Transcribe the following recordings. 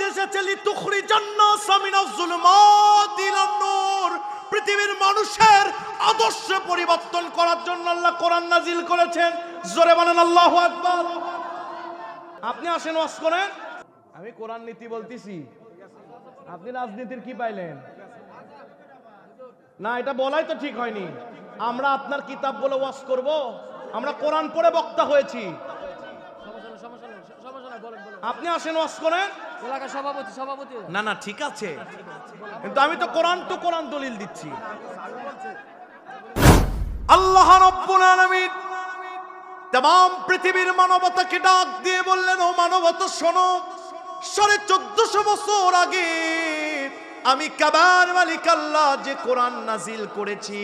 এসেছে লিতুখরিজান্নাসা মিনাজ যুলুমাতি ইলান নূর। পৃথিবীর মানুষের আদর্শ পরিবর্তন করার জন্য আল্লাহ কোরআন নাজিল করেছেন। জোরে বলেন আল্লাহু আকবার। আপনি আসেন ওয়াজ করেন, আমি কোরআন নীতি বলতেছি, আপনি রাজনীতির কি পাইলেন? না, এটা বলাই তো ঠিক হয়নি। আমরা আপনার কিতাব বলে ওয়াজ করব? আমরা কোরআন পড়ে বক্তা হয়েছি। আপনি আসেন ওয়াজ করেন। না না, ঠিক আছে, কিন্তু আমি তো কোরআন দলিল দিচ্ছি। আল্লাহ রাব্বুল আলামিন तमाम পৃথিবীর মানবতাকে ডাক দিয়ে বললেন, ও মানবতা শোনো, 1450 বছর আগে আমি কাবার মালিক আল্লাহ যে কোরআন নাজিল করেছি,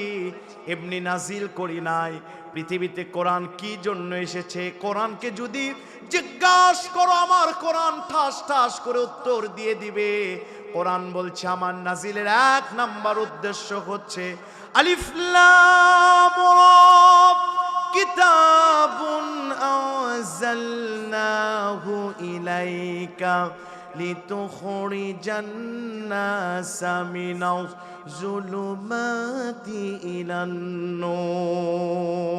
এমনি নাজিল করি নাই। পৃথিবীতে কোরআন কি জন্য এসেছে? কোরআনকে যদি জিজ্ঞাসা করো, আমার কোরআন ঠাস ঠাস করে উত্তর দিয়ে দিবে। কোরআন বলছে আমার নাজিলের 1 নাম্বার উদ্দেশ্য হচ্ছে আলিফ লাম রা, কিতাবুন আনজালনাহু ইলাইকা লিতুখরিজান নাসা মিনাজ যুলুমাতি ইলান নূর।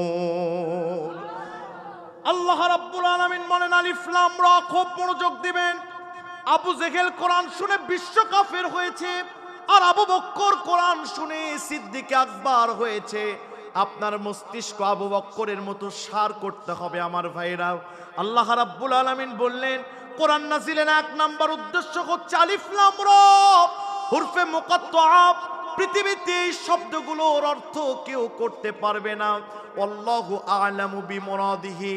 আল্লাহ রাব্বুল আলামিন বলেন আলিফ লাম রা, খুব মনোযোগ দিবেন। আবু জেহেল কোরআন শুনে বিশ্ব কাফের হয়েছে, আর আবু বকর কোরআন শুনে সিদ্দিক আকবর হয়েছে। আপনার মস্তিষ্ক আবু বকরের মতো সার করতে হবে আমার ভাইরা। আল্লাহ রাব্বুল আলামিন বললেন কোরআন নাজিলের 1 নাম্বার উদ্দেশ্য হচ্ছে আলিফ লাম রা, হুরফে মুকাত্তাআ। পৃথিবীতে এই শব্দগুলোর অর্থ কেউ করতে পারবে না। আল্লাহু আ'লামু বিমুরাদিহি।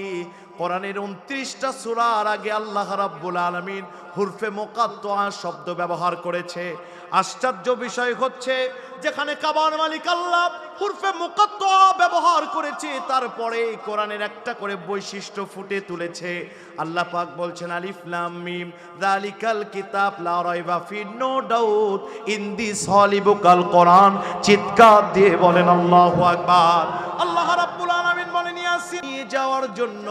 কোরআনের 29টা সূরার আগে আল্লাহ রাব্বুল আলামিন হুরফে মুকাত্তাআ শব্দ ব্যবহার করেছে। আশ্চর্য বিষয় হচ্ছে যেখানে কাবার মালিক আল্লাহ হুরফে মুকাত্তাআ ব্যবহার করেছে, তারপরে কোরআনের একটা করে বৈশিষ্ট্য ফুটে তুলেছে। আল্লাহ পাক বলছেন আলিফ লাম মিম যালিকাল কিতাব লা রাইবা ফি, নো ডাউট ইন দিস হলি বুক আল কোরআন। চিৎকার দিয়ে বলেন আল্লাহু আকবার। আল্লাহ রাব্বুল আলামিন বলেন ইয়াসিন নিয়ে যাওয়ার জন্য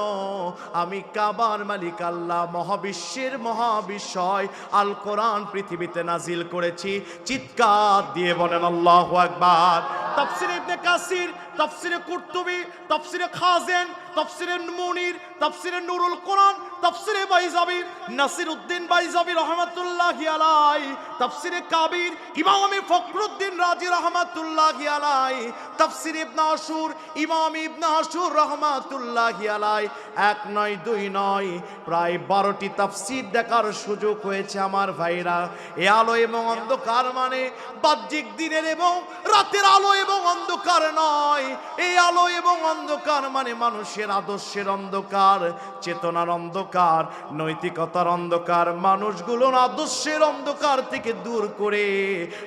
আমি কাবার মালিক আল্লাহ মহাবিশ্বের মহাবিশ্বয় আল কোরআন পৃথিবীতে নাজিল করেছি। চিৎকার দিয়ে বলেন আল্লাহু আকবার। তাফসীর ইবনে কাসির, তাফসীরে কুরতুবী, তাফসীরে খাজেন, তাফসীরে মুনির, তাফসীরে নুরুল কোরআন, তাফসীরে বাইজাবি, নাসিরউদ্দিন বাইজাবি রাহমাতুল্লাহি আলাইহি, তাফসীরে কাবির ইমাম ফখরুদ্দিন রাজি রাহমাতুল্লাহি আলাইহি, তাফসীর ইবনে আশুর ইমাম ইবনে আশুর রাহমাতুল্লাহি আলাইহি। 1 নয় 2 নয়, প্রায় 12টি তাফসীর দেখার সুযোগ হয়েছে আমার ভাইরা। এই আলো এবং অন্ধকার মানে বাহ্যিক দিনের এবং রাতের আলো এবং অন্ধকার নয়। এই আলো এবং অন্ধকার মানে মানুষের আদর্শের অন্ধকার, চেতনার অন্ধকার, নৈতিকতার অন্ধকার। মানুষগুলোর আদর্শের অন্ধকার থেকে দূর করে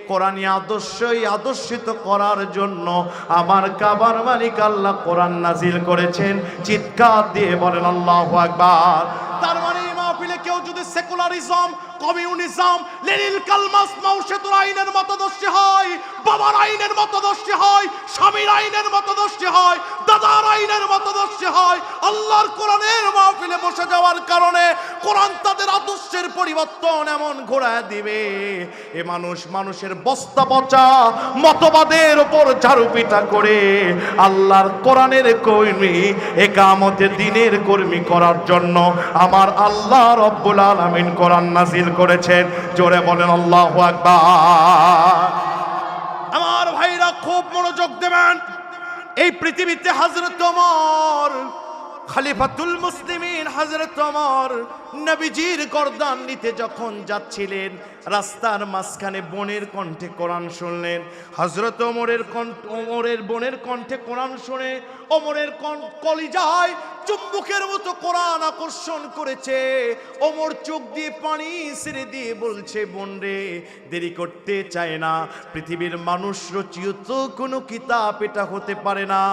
কোরআনী আদর্শই আদর্শিত করার জন্য আমার কাবার মালিক আল্লাহ কোরআন নাজিল করেছেন। চিৎকার দিয়ে বলেন আল্লাহু আকবার। তার মানে এই মাহফিলে কেউ যদি সেকুলারিজম, কমিউনিজম, লেনিন কালমাস মাওশেতুর আইনের মতদর্শী হয়, বাবার আইনের মতদর্শী হয়, স্বামীর আইনের মতদর্শী হয়, দাদার আইনের মতদর্শী হয়, আল্লাহর কোরআনের মাহফিলে বসে যাওয়ার কারণে কোরআন তাদের আদর্শের পরিবর্তন এমন ঘোরায় দিবে, এ মানুষের বস্তা পচা মতবাদের উপর ঝাড়ুপিটা করে আল্লাহর কোরআনের কর্মী, ইকামতের দিনের কর্মী করার জন্য আমার আল্লাহ রাব্বুল আলামিন কোরআন নাজিল করেছেন। জোরে বলেন আল্লাহু আকবার। আমার ভাইরা খুব মনোযোগ দেবেন। এই পৃথিবীতে হযরত ওমর খলিফাতুল মুসলিমিন, হযরত ওমর নবীজির গর্দান নিতে যখন যাচ্ছিলেন, রাস্তার মাঝখানে বোনের কণ্ঠে কোরআন শুনলেন। হযরত ওমরের বোনের কণ্ঠে কোরআন শুনে ওমরের কলিজায় চুম্বকের মতো কোরআন আকর্ষণ করেছে। ওমর চোখ দিয়ে পানি ছেড়ে দিয়ে বলছে, বোন রে, দেরি করতে চায় না। পৃথিবীর মানুষ রচিত কোনো কিতাব এটা হতে পারে না,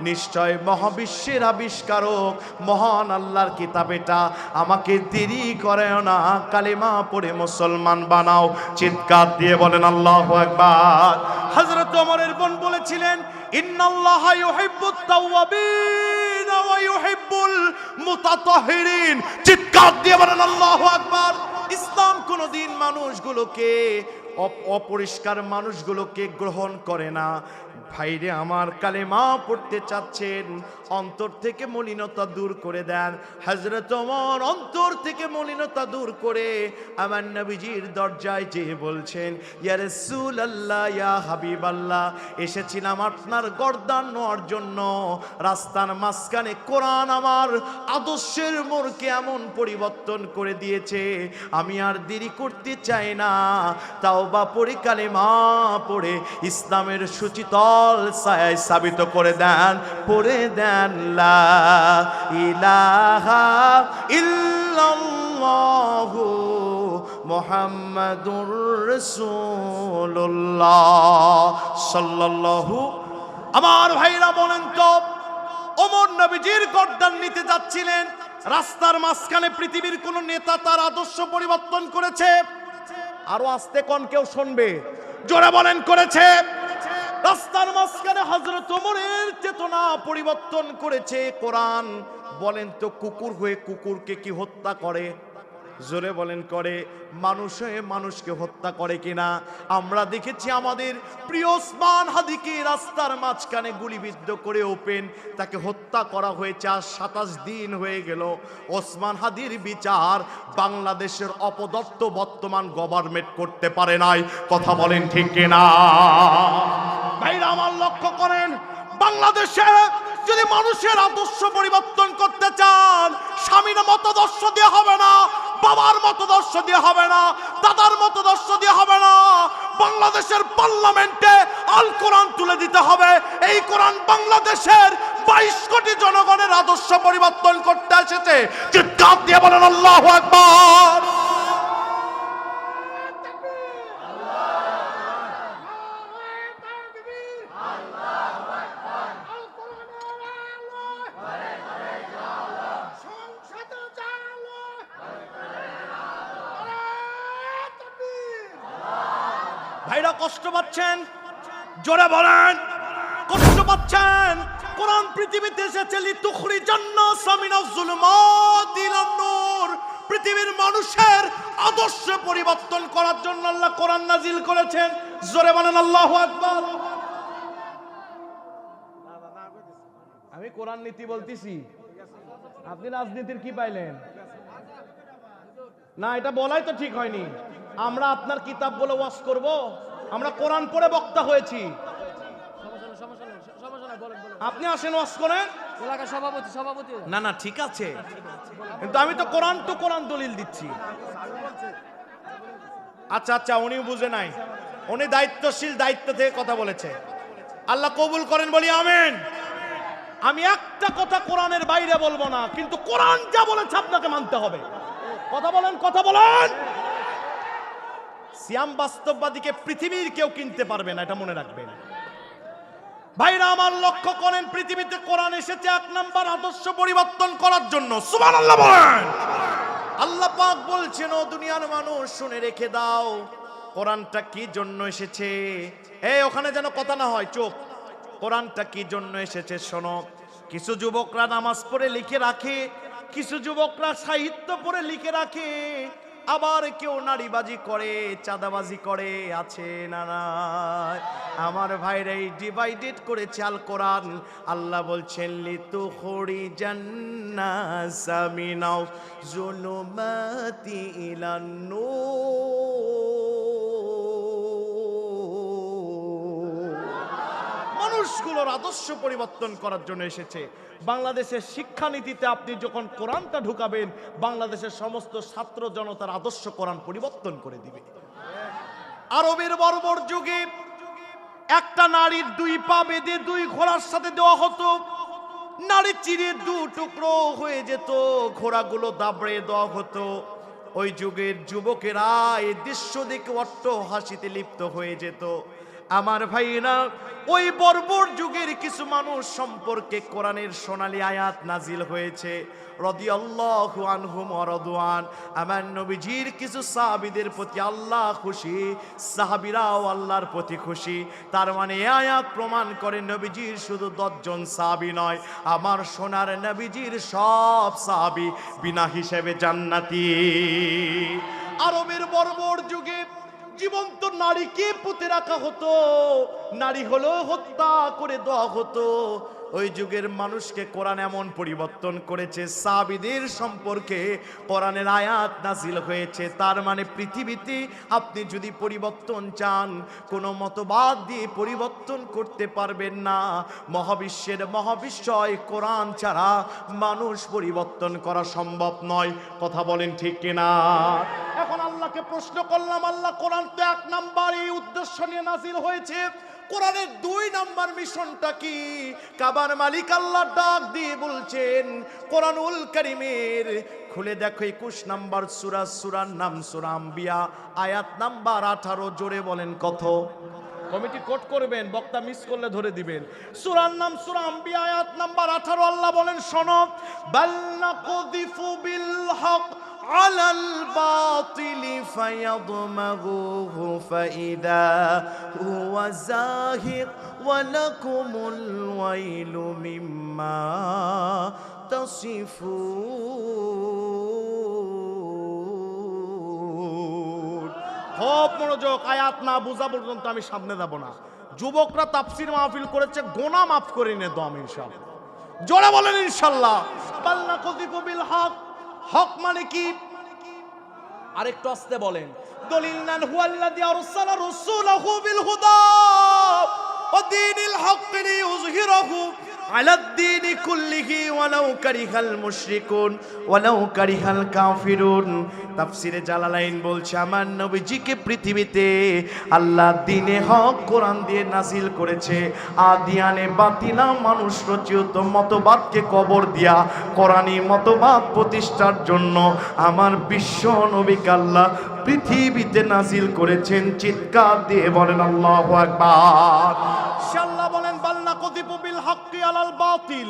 নিশ্চয় মহাবিশ্বের আবিষ্কারক মহান আল্লাহর কিতাব এটা। আমাকে দেরি করে না, কালেমা পড়ে মুসলমান বানাও। চিৎকার দিয়ে বলেন আল্লাহু আকবার। হযরত ওমরের বোন বলেছিলেন, ইন্নাল্লাহা ইউহিব্বুত তাওয়াবিন ওয়া ইউহিব্বুল মুতাতাহহিরিন। চিৎকার দিয়ে বলেন আল্লাহু আকবার। ইসলাম কোন কোনোদিন মানুষগুলোকে অপরিষ্কার মানুষগুলোকে গ্রহণ করে না। ভাইরে আমার, কালেমা পড়তে চাচ্ছেন, অন্তর থেকে মলিনতা দূর করে দেন। হযরত ওমর অন্তর থেকে মলিনতা দূর করে আমার নবীজির দরজায় যেয়ে বলছেন, ইয়া রাসূলুল্লাহ, ইয়া হাবিবাল্লাহ, এসেছিলাম আপনার গর্দান নেওয়ার জন্য। রাস্তার মাঝখানে কোরআন আমার আদর্শের মোড়কে এমন পরিবর্তন করে দিয়েছে, আমি আর দেরি করতে চাই না। তাওবা পড়ে, কালেমা পড়ে ইসলামের সুচিতল ছায়ায় সাবিত করে দেন, পড়ে দেন লা ইলাহা ইল্লাল্লাহু মুহাম্মাদুর রাসূলুল্লাহ সাল্লাল্লাহু। আমার ভাইরা বলেন তো, ওমর নবীজির গর্দান নিতে যাচ্ছিলেন, রাস্তার মাঝখানে পৃথিবীর কোন নেতা তার আদর্শ পরিবর্তন করেছে? আরো আস্তে কোন কেউ শুনবে, জোরে বলেন করেছে? রাস্তার মাঝখানে হযরত ওমরের চেতনা পরিবর্তন করেছে কোরআন। বলেন তো, কুকুর হয়ে কুকুরকে কি হত্যা করে? জোরে বলেন করে? মানুষ হয়ে মানুষকে হত্যা করে কিনা? আমরা দেখেছি আমাদের প্রিয় ওসমান হাদিকে রাস্তার মাঝখানে গুলিবিদ্ধ করে ওপেন তাকে হত্যা করা হয়েছে। আর 27 দিন হয়ে গেল ওসমান হাদির বিচার বাংলাদেশের অপদস্থ বর্তমান গভর্নমেন্ট করতে পারে নাই। কথা বলেন ঠিক কিনা? ভাইরা আমার, লক্ষ্য করেন, বাংলাদেশে যদি মানুষের আদর্শ পরিবর্তন করতে চান, স্বামীর মতদর্শ দিয়ে হবে না, বাবার মতদর্শ দিয়ে হবে না, দাদার মতদর্শ দিয়ে হবে না। বাংলাদেশের পার্লামেন্টে আল কোরআন তুলে দিতে হবে। এই কোরআন বাংলাদেশের 22 কোটি জনগণের আদর্শ পরিবর্তন করতে এসেছে। চিৎকার দিয়ে বলেন আল্লাহু আকবার। ভাইরা কষ্ট পাচ্ছেন? জোরে বলেন, কষ্ট পাচ্ছেন? কোরআন পৃথিবীতে এসেছে লিতুখরিজান্নাসা মিনাজ যুলুমাতি ইলান নূর। পৃথিবীর মানুষের আদর্শ পরিবর্তন করার জন্য আল্লাহ কোরআন নাজিল করেছেন। জোরে বলেন আল্লাহু আকবার। আমি কোরআন নীতি বলতেছি, আপনি রাজনীতির কি পাইলেন? না, এটা বলাই তো ঠিক হয়নি। আমরা আপনার কিতাব বলে ওয়াজ করব? আমরা কোরআন পড়ে বক্তা হয়েছি। আপনি আসেন ওয়াজ করেন, সভাপতি। না না, ঠিক আছে, কিন্তু আমি তো কোরআন টু কোরআন দলিল দিচ্ছি। আচ্ছা আচ্ছা, উনি বুঝে নাই, উনি দায়িত্বশীল, দায়িত্ব থেকে কথা বলেছে। আল্লাহ কবুল করেন, বলি আমিন। আমি একটা কথা কোরআনের বাইরে বলবো না, কিন্তু কোরআন যা বলেছে আপনাকে মানতে হবে। কথা বলেন, কথা বলেন। সিয়াম বাস্তববাদীকে পৃথিবীর কেউ কিনতে পারবে না, এটা মনে রাখবেন। ভাইরা আমার, লক্ষ্য করেন, পৃথিবীতে কোরআন এসেছে 1 নাম্বার আদর্শ পরিবর্তন করার জন্য। সুবহানাল্লাহ বলেন। আল্লাহ পাক বলছেন, ও দুনিয়ার মানুষ শুনে রেখে দাও, কোরআনটা কি জন্য এসেছে। এই ওখানে যেন কথা না হয়, চুপ। কোরআনটা কি জন্য এসেছে শোনো। কিছু যুবকরা নামাজ পড়ে লিখে রাখে, কিছু যুবকরা সাহিত্য পড়ে লিখে রাখে, আবার কেউ নারীবাজি করে, চাঁদাবাজি করে, আছে না নাই? আমার ভাইরা এই ডিভাইডেড করেছে আল কোরআন। আল্লাহ বলছেন লিতুখরিজান্নাসা মিনাজ যুলুমাতি ইলান নূর। মানুষগুলোর আদর্শ পরিবর্তন করার জন্য এসেছে। বাংলাদেশের শিক্ষানীতিতে আপনি যখন কোরআনটা ঢুকাবেন, বাংলাদেশের সমস্ত ছাত্র জনতার আদর্শ কোরআন পরিবর্তন করে দিবে। আরবের বর্বর যুগে একটা নারীর 2 পা বেঁধে 2 ঘোড়ার সাথে দেওয়া হতো। নারী চিরে 2 টুকরো হয়ে যেত, ঘোড়াগুলো দাবড়ে দেওয়া হতো। ওই যুগের যুবকেরা এই দৃশ্য দেখে অট্ট হাসিতে লিপ্ত হয়ে যেত। আমার ভাইরা, ওই বর্বর যুগের কিছু মানুষ সম্পর্কে কোরআনের সোনালী আয়াত নাজিল হয়েছে। রাদিয়াল্লাহু আনহুম ওয়া রাদওয়ান। আমার নবীজির কিছু সাহাবীদের প্রতি আল্লাহ খুশি, সাহাবীরাও আল্লাহর প্রতি খুশি। তার মানে এই আয়াত প্রমাণ করে নবীজির শুধু 10 জন সাহাবী নয়, আমার সোনার নবীজির সব সাহাবী বিনা হিসেবে জান্নাতি। আরবের বর্বর যুগে জীবন্ত নারীকে পুঁতে রাখা হতো, নারী হলো হত্যা করে দেওয়া হতো। ওই যুগের মানুষকে কোরআন এমন পরিবর্তন করেছে, সাহাবীদের সম্পর্কে কোরআনের আয়াত নাজিল হয়েছে। তার মানে পৃথিবীতে আপনি যদি পরিবর্তন চান, কোনো মতবাদ দিয়ে পরিবর্তন করতে পারবেন না। মহাবিশ্বের মহাবিশ্বয় কোরআন ছাড়া মানুষ পরিবর্তন করা সম্ভব নয়। কথা বলেন ঠিক কিনা? এখন আল্লাহকে প্রশ্ন করলাম, আল্লাহ কোরআন তো 1 নাম্বার এই উদ্দেশ্য নিয়ে নাজিল হয়েছে, কোরআনের 2 নাম্বার মিশনটা কি? কাবার মালিক আল্লাহ ডাক দিয়ে বলছেন কোরআনুল কারীমের খুলে দেখো 21 নাম্বার সূরা, সূরার নাম সূরা আম্বিয়া, আয়াত নাম্বার 18। জোরে বলেন কত? কমিটি কোট করবেন, বক্তা মিস করলে ধরে দিবেন। সূরার নাম সূরা আম্বিয়া, আয়াত নাম্বার 18। আল্লাহ বলেন শোনো, বাল নাকুযিফু বিল হক আলাল বাতিলি ফায়াদমাগুহু ফাইদা হুয়া যাহিক ওয়া লাকুমুল ওয়াইলু মিম্মা তাসিফুন। খুব মনোযোগ, আয়াত না বোঝা পর্যন্ত আমি সামনে যাব না। যুবকরা তাফসীর মাহফিল করেছে, গোনা মাফ করে নে দম ইনশাআল্লাহ। জোরে বলেন ইনশাআল্লাহ। বাল নাকুযিফু বিল হক, হক মানে কি? আরেকটু আস্তে বলেন। দলিলনান হুয়াল্লাযী আরসালা রাসূলাহু বিল হুদা ওয়া দীনিল হক লিইয়ুযহিরাহু আলাদ দীনি কুল্লিহি ওয়ালাউ কারিহাল মুশরিকুন ওয়ালাউ কারিহাল কাফিরুন। তাফসীরে জালালাইন বলছে আমার নবীজিকে পৃথিবীতে আল্লাহ দ্বীনে হক কোরআন দিয়ে নাজিল করেছে। আদিয়ানে বাতিলা মানুষ রচিত মতবাদকে কবর দিয়া কোরআনী মতবাদ প্রতিষ্ঠার জন্য আমার বিশ্ব নবীকে আল্লাহ পৃথিবীতে নাজিল করেছেন। চিৎকার দিয়ে বলেন আল্লাহু আকবার। ইনশাআল্লাহ বলেন বাল নাকুযিফু বিল হাক্কি আলাল বাতিল।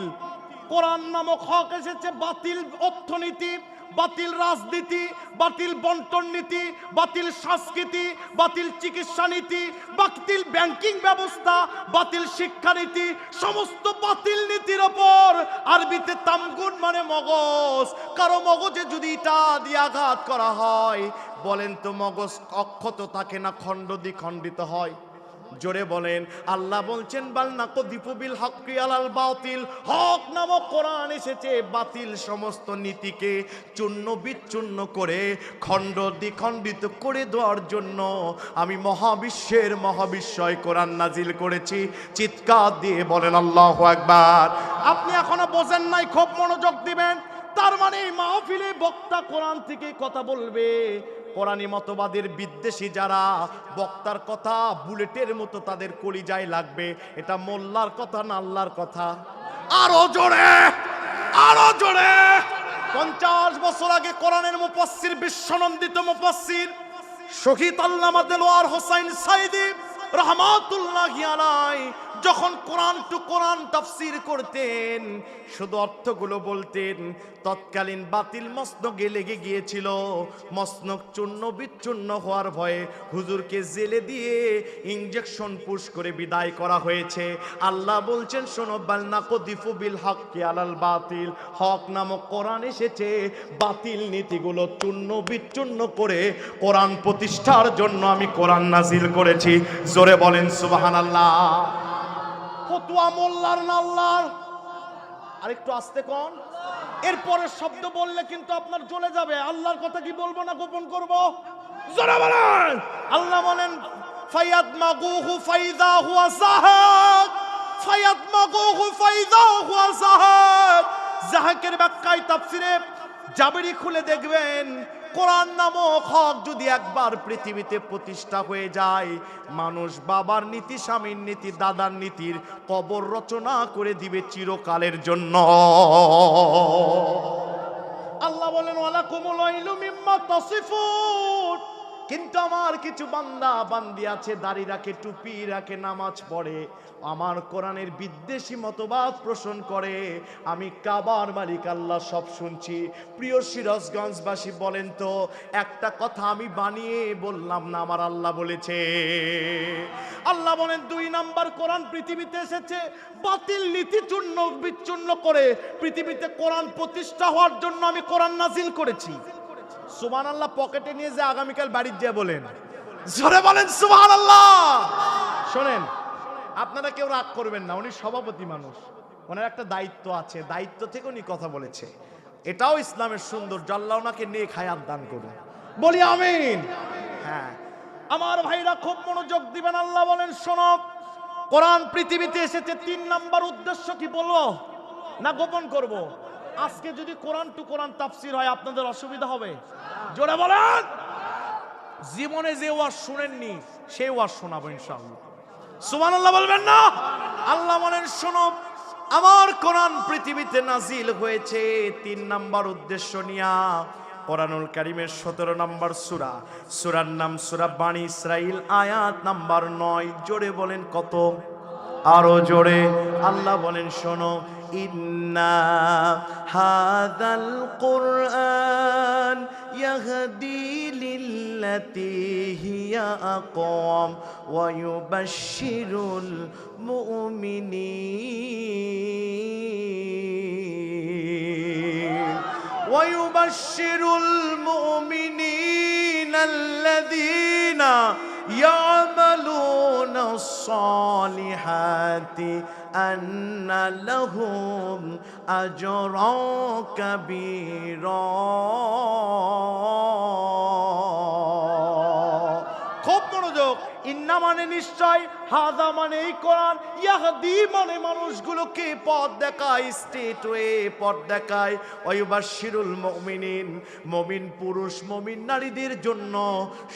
কোরআন নামক হক এসেছে বাতিল অর্থনীতি, বাতিল রাজনীতি, বাতিল বন্টন নীতি, বাতিল সংস্কৃতি, বাতিল চিকিৎসা নীতি, বাতিল ব্যাংকিং ব্যবস্থা, বাতিল শিক্ষানীতি, সমস্ত বাতিল নীতির ওপর আরবিতে তামগুন মানে মগজ। কারো মগজে যদি ইটা দিয়ে আঘাত করা হয়, বলেন তো মগজ অক্ষত থাকে না খণ্ড দ্বিখণ্ডিত হয়? জোরে বলেন। আল্লাহ বলছেন বাল নাকুযিফু বিল হাক্কি আলাল বাতিল। হক নামক কোরআন এসেছে বাতিল সমস্ত নীতিকে চূর্ণ বিচ্ছিন্ন করে খণ্ড দ্বিখণ্ডিত করে দেওয়ার জন্য আমি মহাবিশ্বের মহাবিশ্বয় কোরআন নাজিল করেছি। চিৎকার দিয়ে বলেন আল্লাহু আকবার। আপনি এখনো বোঝেন নাই, খুব মনোযোগ দিবেন। তার মানে এই মাহফিলে বক্তা কোরআন থেকে কথা বলবে। কোরআনী মতবাদের বিদ্বেষী যারা, বক্তার কথা বুলেটের মতো তাদের কলিজায় লাগবে। এটা মোল্লার কথা না আল্লাহর কথা? আরো জোরে, আরো জোরে। 50 বছর আগে কোরআনের মুফাসসির, বিশ্বনন্দিত মুফাসসির শহীদ আল্লামা দেলোয়ার হোসাইন সাইদি রাহমাতুল্লাহি আলাইহি যখন কোরআন টু কোরআন তাফসীর করতেন, শুধু অর্থগুলো বলতেন, তৎকালীন বাতিল মসনদে লেগে গিয়েছিল। মসনদ চূর্ণ বিচ্ছিন্ন হওয়ার ভয়ে হুজুরকে জেলে দিয়ে ইনজেকশন পুশ করে বিদায় করা হয়েছে। আল্লাহ বলছেন শোনো, বাল নাকুযিফু বিল হাক্কি আলাল বাতিল। হক নামক কোরআন এসেছে বাতিল নীতিগুলো চূর্ণ বিচ্ছিন্ন করে কোরআন প্রতিষ্ঠার জন্য আমি কোরআন নাজিল করেছি। জোরে বলেন সুবহানাল্লাহ। ফতোয়া মোল্লার না আল্লাহর? আরেকটু আস্তে কোন। এরপরে শব্দ বললে কিন্তু আপনার জ্বলে যাবে। আল্লাহর কথা কি বলবো না গোপন করব? জোরে বলেন। আল্লাহ বলেন ফায়াদমাগুহু ফাইদা হুয়া যাহাক। ফায়াদমাগুহু ফাইদা হুয়া যাহাক। যাহাকের ব্যাখ্যায় তাফসীরে জাবরি খুলে দেখবেন, কোরআন নামক হক যদি একবার পৃথিবীতে প্রতিষ্ঠা হয়ে যায়, মানুষ বাবার নীতি, স্বামীর নীতি, দাদার নীতির কবর রচনা করে দিবে চিরকালের জন্য। আল্লাহ বলেন ওয়ালাকুমুল ওয়াইলু মিম্মা তাসিফুন। কিন্তু আমার কিছু বান্দা বান্দি আছে, দাড়ি রাখে, টুপি রাখে, নামাজ পড়ে, আমার কোরআনের বিদ্বেষী মতবাদ পোষণ করে। আমি কাবার মালিক আল্লাহ সব শুনছি। প্রিয় সিরাজগঞ্জবাসী বলেন তো, একটা কথা আমি বানিয়ে বললাম না, আমার আল্লাহ বলেছে। আল্লাহ বলেন 2 নাম্বার কোরআন পৃথিবীতে এসেছে বাতিল নীতি চূর্ণ বিচ্ছিন্ন করে পৃথিবীতে কোরআন প্রতিষ্ঠা হওয়ার জন্য আমি কোরআন নাজিল করেছি। সুবহানাল্লাহ পকেটে নিয়ে যে আগামীকাল বাড়িতে যা বলেন, জোরে বলেন সুবহানাল্লাহ। শোনেন, আপনারা কেউ রাগ করবেন না, উনি সভাপতি মানুষ, ওনার একটা দায়িত্ব আছে, দায়িত্ব থেকে উনি কথা বলেছে। এটাও ইসলামের সুন্দর, আল্লাহ ওনাকে নেক হায়াত দান করুন, বলি আমিন। হ্যাঁ আমার ভাইরা খুব মনোযোগ দিবেন। আল্লাহ বলেন শোনো, কোরআন পৃথিবীতে এসেছে 3 নাম্বার উদ্দেশ্য কি বলবো না গোপন করব? আজকে যদি কোরআন টু কোরআন তাফসীর হয় আপনাদের অসুবিধা হবে? জোরে বলেন। জীবনে যে ওয়াজ শুনেননি সেই ওয়াজ শোনাবো ইনশাআল্লাহ, সুবহানাল্লাহ বলবেন না? আল্লাহ বলেন শোনো, আমার কোরআন পৃথিবীতে নাজিল হয়েছে 3 নাম্বার উদ্দেশ্য নিয়া। কোরআনুল কারীমের 17 নাম্বার সূরা, সূরার নাম সূরা বানী ইসরাইল, আয়াত নাম্বার 9। জোরে বলেন কত? আরো জোরে। আল্লাহ বলেন শোনো, ইন্না হাযাল কুরআন ইয়াহদি লিল্লাতী হিয়া আকওয়াম ওয়া ইউবাশশিরুল মুমিনিন ويبشر المؤمنين الذين يعملون الصالحات أن لهم أجرا كبيرا। খুব মনোযোগ। ইন্না মানে নিশ্চয়, হাদা মানে এই কোরআন, ইয়াহদি মানে মানুষগুলোকে পথ দেখায়, স্ট্রেট ওয়ে পথ দেখায়। ওয়ায়ুবাশশিরুল মুমিনিন, মুমিন পুরুষ মুমিন নারীদের জন্য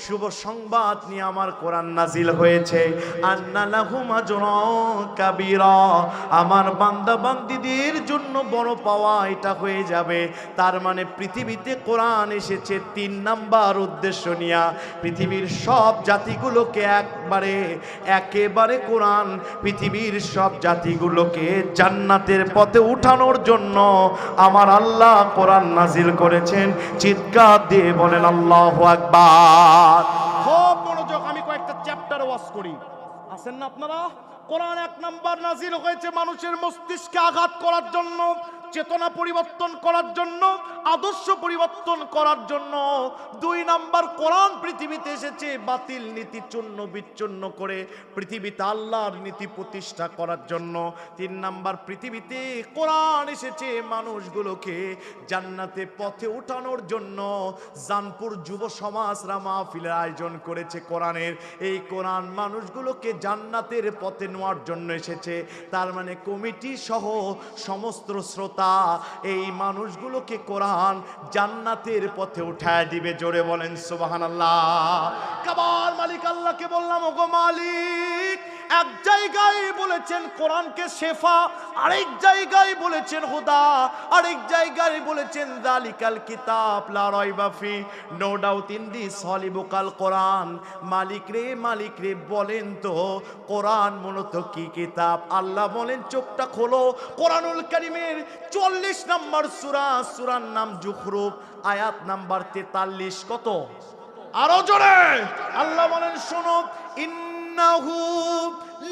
শুভ সংবাদ নিয়ে আমার কোরআন নাজিল হয়েছে। আন্না লাহুম আজরান কাবীরা, আমার বান্দা বান্দীদের জন্য বড় পাওয়া এটা হয়ে যাবে। তার মানে পৃথিবীতে কোরআন এসেছে 3 নাম্বার উদ্দেশ্য নিয়ে। পৃথিবীর সব জাতিগুলোকে একেবারে কোরআন পৃথিবীর সব জাতিগুলোকে জান্নাতের পথে উঠানোর জন্য আমার আল্লাহ কোরআন নাজিল করেছেন। চিৎকার দিয়ে বলেন আল্লাহু আকবার। খুব মনোযোগ। আমি কয়েকটা চ্যাপ্টার ওয়াজ করি, আছেন না আপনারা? কোরআন 1 নাম্বার নাজিল হয়েছে মানুষের মস্তিষ্কে আঘাত করার জন্য, চেতনা পরিবর্তন করার জন্য, আদর্শ পরিবর্তন করার জন্য। 2 নাম্বার কোরআন পৃথিবীতে এসেছে বাতিল নীতি চূর্ণ বিচ্ছিন্ন করে পৃথিবীতে আল্লাহর নীতি প্রতিষ্ঠা করার জন্য। 3 নাম্বার পৃথিবীতে কোরআন এসেছে মানুষগুলোকে জান্নাতে পথে উঠানোর জন্য। জানপুর যুব সমাজরা মাহফিলের আয়োজন করেছে কোরআনের। এই কোরআন মানুষগুলোকে জান্নাতের পথে নেওয়ার জন্য এসেছে। তার মানে কমিটি সহ সমস্ত শ্রোতা এই মানুষগুলোকে কোরআন জান্নাতের পথে উঠায় দিবে। জোরে বলেন সুবহানাল্লাহ। কাবার মালিক আল্লাহকে বললাম, ওগো মালিক, এক জায়গায় বলেছেন কোরআনকে শেফা, আরেক জায়গায় বলেছেন হুদা, আরেক জায়গায় বলেছেন যালিকাল কিতাব লা রাইবা ফি, নো ডাউট ইন দিস হলি বুকাল কোরআন। মালিক রে বলেন তো কোরআন মূলত কি কিতাব? আল্লাহ বলেন চোখটা খোলো, কোরআনুল কারীমের 40 নাম্বার সূরা, সূরার নাম যুখরুফ, আয়াত নাম্বার 43। কত? আরো জোরে। আল্লাহ বলেন শোনো, ইন্নাহু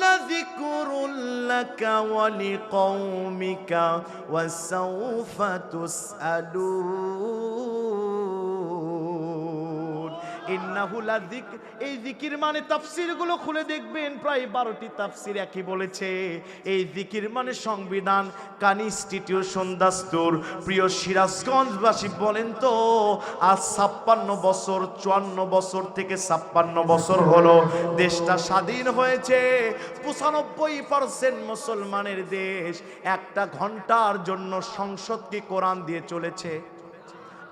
লাযিকরুল লাকা ওয়া লিকাওমিকা ওয়া সাওফা তুসআলুন। ইন্নাহু লাযিকর, এই জিকির মানে তাফসীর গুলো খুলে দেখবেন প্রায় 12টি তাফসীর একই বলেছে। এই জিকির মানে সংবিধান, কনস্টিটিউশন, দাস্তুর। প্রিয় সিরাজগঞ্জবাসী বলেন তো, আজ 56 বছর, 54 বছর থেকে 56 বছর হলো দেশটা স্বাধীন হয়েছে। 95% মুসলমানের দেশ। 1 ঘন্টার জন্য সংসদকে কোরআন দিয়ে চলেছে।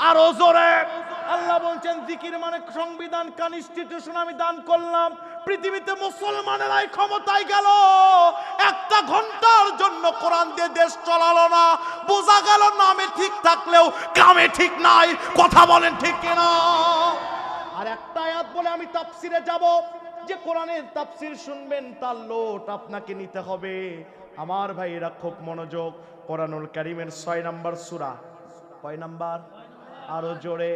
আরো জোরে। আল্লাহ বলছেন জিকির মানে সংবিধান, কনস্টিটিউশন আমি দান করলাম। পৃথিবীতে মুসলমানেরাই ক্ষমতায় গেল, 1 ঘন্টার জন্য কোরআন দিয়ে দেশ চলালো না। বোঝা গেল নামে ঠিক থাকলেও কামে ঠিক নাই। কথা বলেন ঠিক কিনা? আর একটা আয়াত বলে আমি তাফসিরে যাব, যে কোরআনের তাফসির শুনবেন তার লোট আপনাকে নিতে হবে। আমার ভাইয়েরা খুব মনোযোগ। কোরআনুল কারীমের 6 নাম্বার সূরা, কয় নাম্বার? আরো জোরে।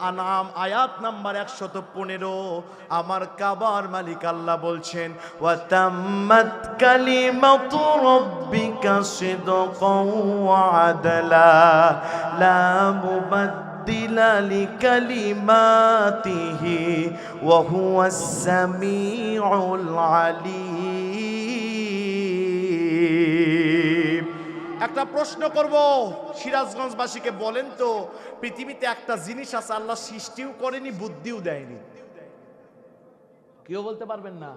আনাম আয়াত নাম্বার 115। আমার কাবার মালিক আল্লাহ বলছেন, ওয়া তাম্মাত কালিমাতু রাব্বিকা সিদকাও ওয়া আদলা লা মুবাদ্দিলা মুবাদ্দিলা লিকালিমাতিহি ওয়া হুয়াস সামিউল আলিম। একটা প্রশ্ন করব সিরাজগঞ্জবাসীকে, বলেন তো পৃথিবীতে একটা জিনিস আছে আল্লাহ সৃষ্টিও করেনি, বুদ্ধিও দেয়নি, কেউ বলতে পারবেন না?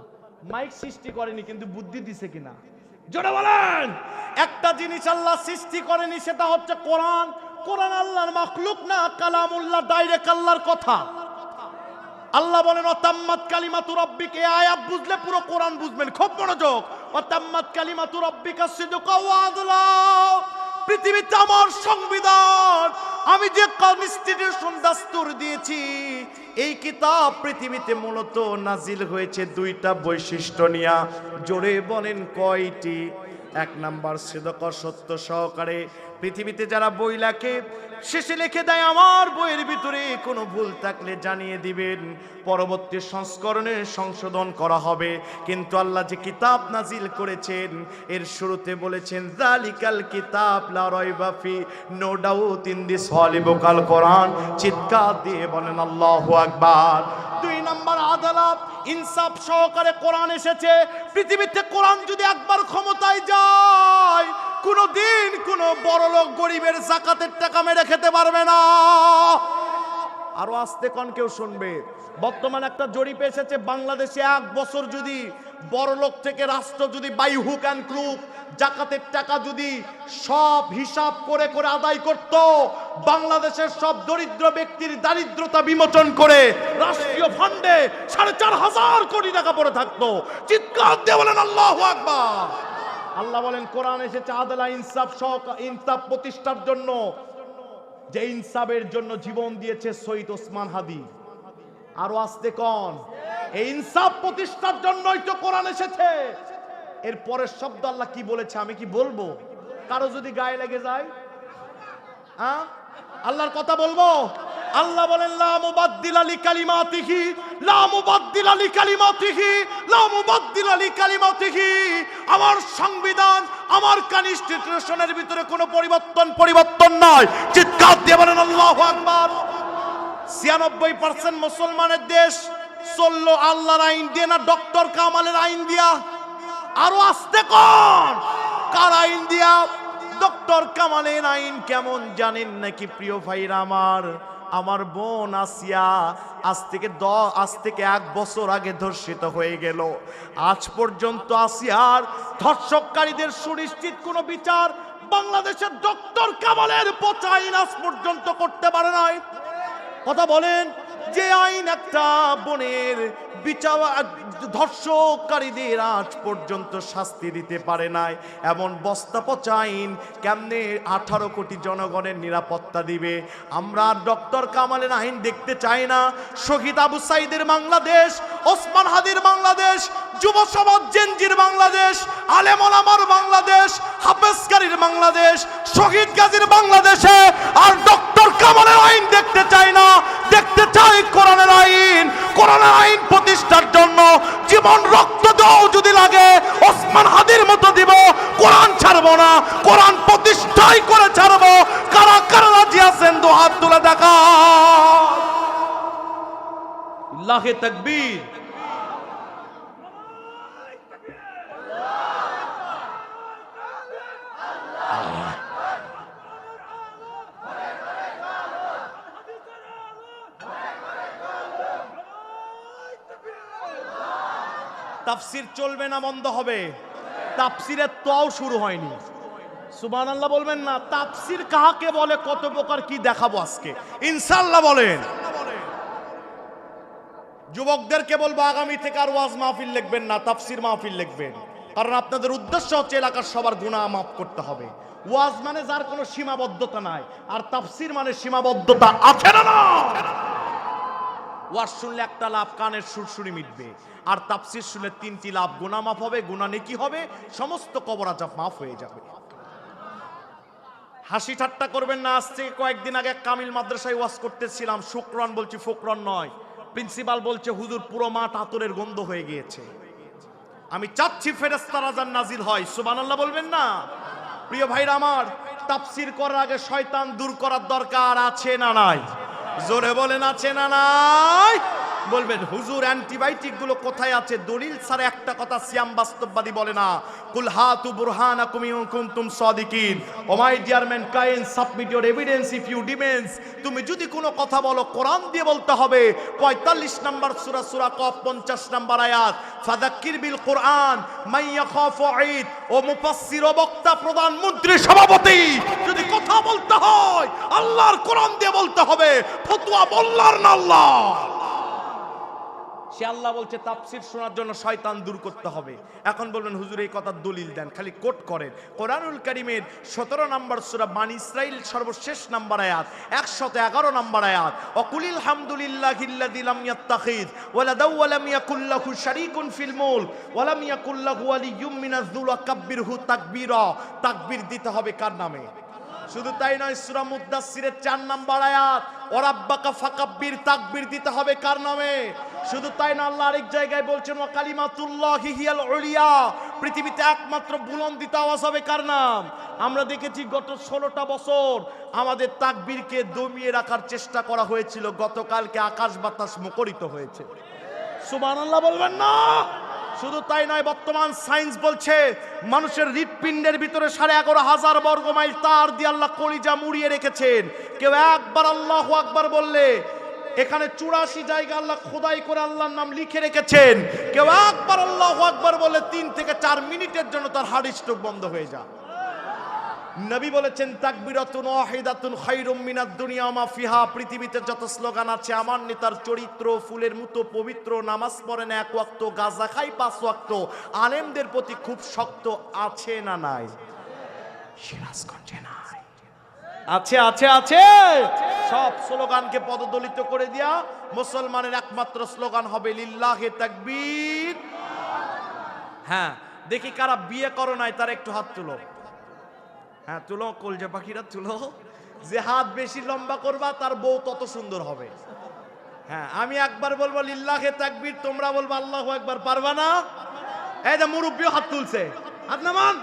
মাইক সৃষ্টি করেনি কিন্তু বুদ্ধি দিছে কিনা? জোরে বলেন। একটা জিনিস আল্লাহ সৃষ্টি করেনি, সেটা হচ্ছে কোরআন। কোরআন আল্লাহর মাখলুক না, কালামুল্লাহ, ডাইরেক্ট আল্লাহর কথা। আল্লাহ বলেন ওয়াতাম্মাত কালিমাতু রাব্বিকা, এই আয়াত বুঝলে পুরো কোরআন বুঝবেন। খুব মনোযোগ। ওয়াতাম্মাত কালিমাতু রাব্বিকা সিদকা ওয়া আদলা। পৃথিবীতে আমার সংবিধান, আমি যে কনস্টিটিউশন দাস্তুর দিয়েছি, এই কিতাব পৃথিবীতে মূলত নাজিল হয়েছে দুইটা বৈশিষ্ট্য নিয়া। জোরে বলেন কয়টি? এক নাম্বার সিদকা, সত্য সহকারে। পৃথিবীতে যারা বই লেখে শেষে লিখে দেয় আমার বইয়ের ভিতরে কোনো ভুল থাকলে জানিয়ে দিবেন, পরবর্তী সংস্করণে সংশোধন করা হবে। কিন্তু আল্লাহ যে কিতাব নাজিল করেছেন এর শুরুতে বলেছেন যালিকাল কিতাব লা রাইবা ফি, নো ডাউট ইন দিস হলি বুকাল কোরআন। চিৎকার দিয়ে বলেন আল্লাহু আকবার। দুই নাম্বার আদালত, ইনসাফ সহকারে কোরআন এসেছে। পৃথিবীতে কোরআন যদি একবার ক্ষমতায় যায়, কোনদিন কোন বড় লোক গরিবের যাকাতের টাকা মেরে খেতে পারবে না। আরো আস্তে কোন কেউ শুনবে। বর্তমানে একটা জরিপ এসেছে, বাংলাদেশে এক বছর যদি বড় লোক থেকে রাষ্ট্র যদি বাই হুক অ্যান্ড ক্রুক যাকাতের টাকা যদি সব হিসাব করে করে আদায় করত, বাংলাদেশের সব দরিদ্র ব্যক্তির দারিদ্রতা বিমোচন করে রাষ্ট্রীয় ফান্ডে ৪,৫০০ কোটি টাকা পড়ে থাকতো। চিৎকার দিয়ে বলেন আল্লাহু আকবার। আল্লাহ বলেন কোরআন এসেছে আদলা, ইনসাফ ইনসাফ প্রতিষ্ঠার জন্য, যে ইনসাফের জন্য জীবন দিয়েছে শহীদ ওসমান হাদি। আরো আসতে কোন, এই ইনসাফ প্রতিষ্ঠার জন্যই তো কোরআন এসেছে। এর পরের শব্দ আল্লাহ কি বলেছে আমি কি বলবো? কারো যদি গায়ে লেগে যায়, আল্লাহর কথা বলবো? আল্লাহ বলেন লা মুবাদ্দিলা লিকালিমাতিহি, লা মুবাদ্দিলা লিকালিমাতিহি, লা মুবাদ্দিলা লিকালিমাতিহি। আমার সংবিধান, আমার কনস্টিটিউশনের ভিতরে কোনো পরিবর্তন নয়। চিৎকার দিয়ে বলেন আল্লাহু আকবার। ৯৬% মুসলমানের দেশ চললো আল্লাহর আইন দিয়ে না ডক্টর কামালের আইন দিয়া? আরো আসতে কোন, কার আইন দিয়া? ডক্টর কামালের আইন কেমন জানেন নাকি প্রিয় ভাইরা আমার বোন আসিয়া আজ থেকে ১ বছর আগে ধর্ষিত হয়ে গেল। আজ পর্যন্ত আসিয়ার ধর্ষককারীদের সুনিশ্চিত কোনো বিচার বাংলাদেশের ডক্টর কামালের পচা আইন আজ পর্যন্ত করতে পারে নাই। কথা বলেন, যে আইন একটা বোনের বিচার ধর্ষককারীদের আজ পর্যন্ত শাস্তি দিতে পারে নাই, এমন বস্তা পচা আইন কেমনে 18 কোটি জনগণের নিরাপত্তা দিবে? আমরা ডক্টর কামালের আইন দেখতে চাই না। শহীদ আবু সাইদের বাংলাদেশ, ওসমান হাদির বাংলাদেশ, যুব সমাজ জেনজির বাংলাদেশ, আলেম ওলামার বাংলাদেশ, হাফেজকারীর বাংলাদেশ, শহীদ গাজীর বাংলাদেশে আর ডক্টর কামালের আইন দেখতে চাই না। দেখতে চাই কোরআনের আইন। কোরআনের আইন প্রতিষ্ঠার জন্য জীবন রক্ত দাও যদি লাগে, ওসমান হাদির মতো দিব, কোরআন ছাড়বো না। কোরআন প্রতিষ্ঠাই করে ছাড়বো। কারা কারা রাজি আছেন দু হাত তুলে দেখা। আল্লাহু তাকবীর। তাফসীর চলবে না, বন্ধ হবে। তাফসীরের তোও শুরু হয়নি। সুবহানাল্লাহ বলবেন না? তাফসীর কাকে বলে, কত প্রকার কি দেখাবো আজকে ইনশাআল্লাহ বলেন। যুবকদেরকে বলবো আগামী থেকে আর ওয়াজ মাহফিল লিখবেন না, তাফসীর মাহফিল লিখবেন। কারণ আপনাদের উদ্দেশ্য হচ্ছে এলাকার সবার গুনাহ মাফ করতে হবে। ওয়াজ মানে যার কোনো সীমাবদ্ধতা নাই, আর তাফসীর মানে সীমাবদ্ধতা আছে না। ওয়াজ শুনলে একটা লাভ, কানের সুরসুরি মিটবে। আর তাফসীর শুনলে 3টি লাভ, গুনাহ মাফ হবে, গুনাহ নেকি হবে, সমস্ত কবর আযাব মাফ হয়ে যাবে। হাসি ঠাট্টা করবেন না। আজ থেকে কয়েকদিন আগে কামিল মাদ্রাসায় ওয়াজ করতেছিলাম, শুকরান বলছি, ফোকরান নয়। প্রিন্সিপাল বলছে হুজুর পুরো মাঠ আতরের গন্ধ হয়ে গিয়েছে। আমি চাচ্ছি ফেরেশতারা যেন নাজিল হয়। সুবহানাল্লাহ বলবেন না? প্রিয় ভাইরা আমার, তাফসীর করার আগে শয়তান দূর করার দরকার আছে না নাই? জোরে বলেন আছে না নাই? বলবেন হুজুর অ্যান্টিবায়োটিক গুলো কোথায় আছে? দলিল ছাড়া একটা কথা সিয়াম বাস্তববাদী বলে না। কুল হাতু বুরহানাকুম ইন কুনতুম সাদিকিন। O my dear mankind, submit your evidence if you demands. তুমি যদি কোনো কথা বলো কোরআন দিয়ে বলতে হবে। 45 নম্বর সূরা, সূরা কফ 50 নম্বর আয়াত, ফাযাক্কির বিল কোরআন মান ইয়াখাফু ঈদ। ও মুফাসসির ও বক্তা, প্রধানমন্ত্রী, সভাপতি, যদি কথা বলতে হয় আল্লাহর কোরআন দিয়ে বলতে হবে। ফতোয়া মোল্লার না আল্লাহ। সে আল্লাহ বলছে তাফসীর শোনার জন্য শয়তান দূর করতে হবে। এখন বলবেন হুজুর এই কথার দলিল দেন, খালি কোট করেন। কোরআনুল কারীমের 17 নম্বর সূরা বানী ইসরাঈল সর্বশেষ নম্বর আয়াত, 111 নম্বর আয়াত, ওয়াকুলিল হামদুলিল্লাহিল্লাযী লাম ইয়াত্তাখিয ওয়ালাদা ওয়া লাম ইয়াকুল লাহু শারীকুন ফিল মুলক ওয়া লাম ইয়াকুল লাহু ওয়ালিয়্যুম মিনায-যুল ওয়াকাব্বিরহু তাকবীরা। তাকবীর দিতে হবে কার নামে? শুধু তাই নয়, সূরা মুদ্দাসসিরের 4 নম্বর আয়াত, ওয়ারাব্বাকা ফাকাব্বির, তাকবীর দিতে হবে কার নামে? শুধু তাই না, আল্লাহ আরেক জায়গায় বলছেন ওয়া কালিমাতুল্লাহি হিয়াল উলিয়া, পৃথিবীতে একমাত্র বুলন্দিত আওয়াজ হবে কার নাম? আমরা দেখেছি গত 16টা বছর আমাদের তাকবীরকে দমিয়ে রাখার চেষ্টা করা হয়েছিল। গতকালকে আকাশ বাতাস মুখরিত হয়েছে। সুবহানাল্লাহ বলবেন না? শুধু তাই নয়, বর্তমান সায়েন্স বলছে মানুষের হৃৎপিণ্ডের ভিতরে 11,500 বর্গ মাইল তার দিয়ে আল্লাহ কলিজা মুড়িয়ে রেখেছেন। কেউ একবার আল্লাহু আকবার বললে এখানে 84 জায়গা আল্লাহ খোদাই করে আল্লাহর নাম লিখে রেখেছেন। কেউ একবার আল্লাহু আকবার বলে 3 থেকে 4 মিনিটের জন্য তার হার্ট স্ট্রোক বন্ধ হয়ে যায়। নবী বলেছেন তাকবীরাতুন ওয়াহিদাতুন খায়রুম মিনাদ দুনিয়া ওয়া মা ফিহা। পৃথিবীতে যত স্লোগান আছে আমার নেতার চরিত্র ফুলের মতো পবিত্র, নামাজ পড়েন 1 ওয়াক্ত, গাঁজা খাই 5 ওয়াক্ত, আলেমদের প্রতি খুব শক্ত আছে না নাই? সিরাজগঞ্জে নাই? আছে আছে আছে। সব স্লোগানকে পদদলিত করে দিয়া মুসলমানের একমাত্র স্লোগান হবে লিল্লাহি তাকবীর। হ্যাঁ, দেখি কারা বিয়ে করো নাই তারা একটু হাত তুলো। হ্যাঁ তুলো, কলজা পাখিরা তুলো। যে হাত বেশি লম্বা করবা তার বউ তত সুন্দর হবে। হ্যাঁ, আমি একবার বলবো লিল্লাহি তাকবীর, তোমরা বলবো আল্লাহু আকবার। পারবা না? এই যে মুরব্বিও হাত তুলছে, হাত নামান।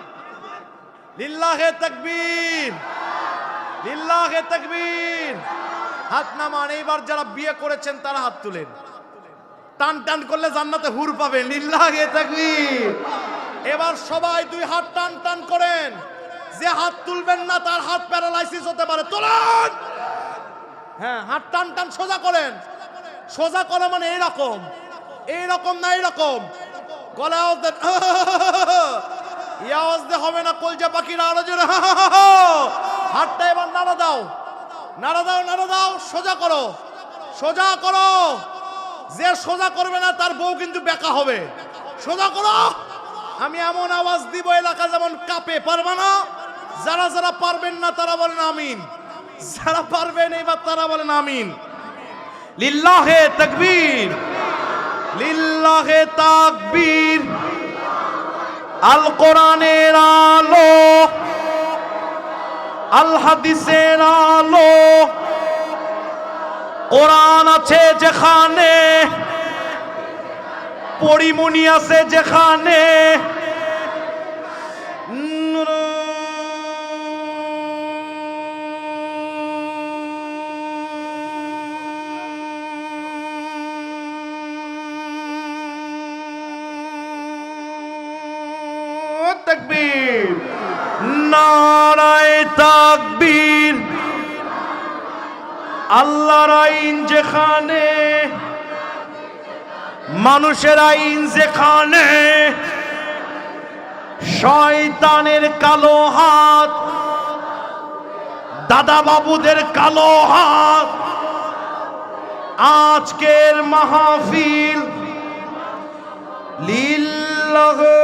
লিল্লাহি তাকবীর, লিল্লাহি তাকবীর, হাত নামান। এইবার যারা বিয়ে করেছেন তারা হাত তুলেন। টান টান করলে জান্নাতে হুর পাবেন। লিল্লাহি তাকবীর। এবার সবাই 2 হাত টান টান করেন। যে হাত তুলবেন না তার হাত প্যারালাইসিস হতে পারে। তোলেন। হ্যাঁ, হাত টান টান সোজা করেন। সোজা করে মানে এইরকম, এইরকম না এইরকম। গলা আওয়াজ দেন, এই আওয়াজ দিয়ে হবে না। কলজা পাখিরা আরো জোরে। হাতটা এবার নাড়া দাও, নাড়া দাও, নাড়া দাও। সোজা করো, সোজা করো। যে সোজা করবে না তার বউ কিন্তু বেকা হবে। সোজা করো। আমি এমন আওয়াজ দিব এলাকা যেমন কাঁপে। পারবা না? যারা যারা পারবেন না তারা বলেন আমিন, যারা পারবেন এবার তারা বলেন আমিন। লিল্লাহি তাকবীর, লিল্লাহি তাকবীর। আল কোরআনের আলো, আল হাদিসের আলো। কোরআন আছে যেখানে, পরিমণি আছে যেখানে, তাকবীর, নারায়ে তাকবীর। আল্লাহর আইন যেখানে, মানুষের আইন যেখানে, শয়তানের কালো হাত, দাদা বাবুদের কালো হাত। আজকের মাহফিল লিল্লাহি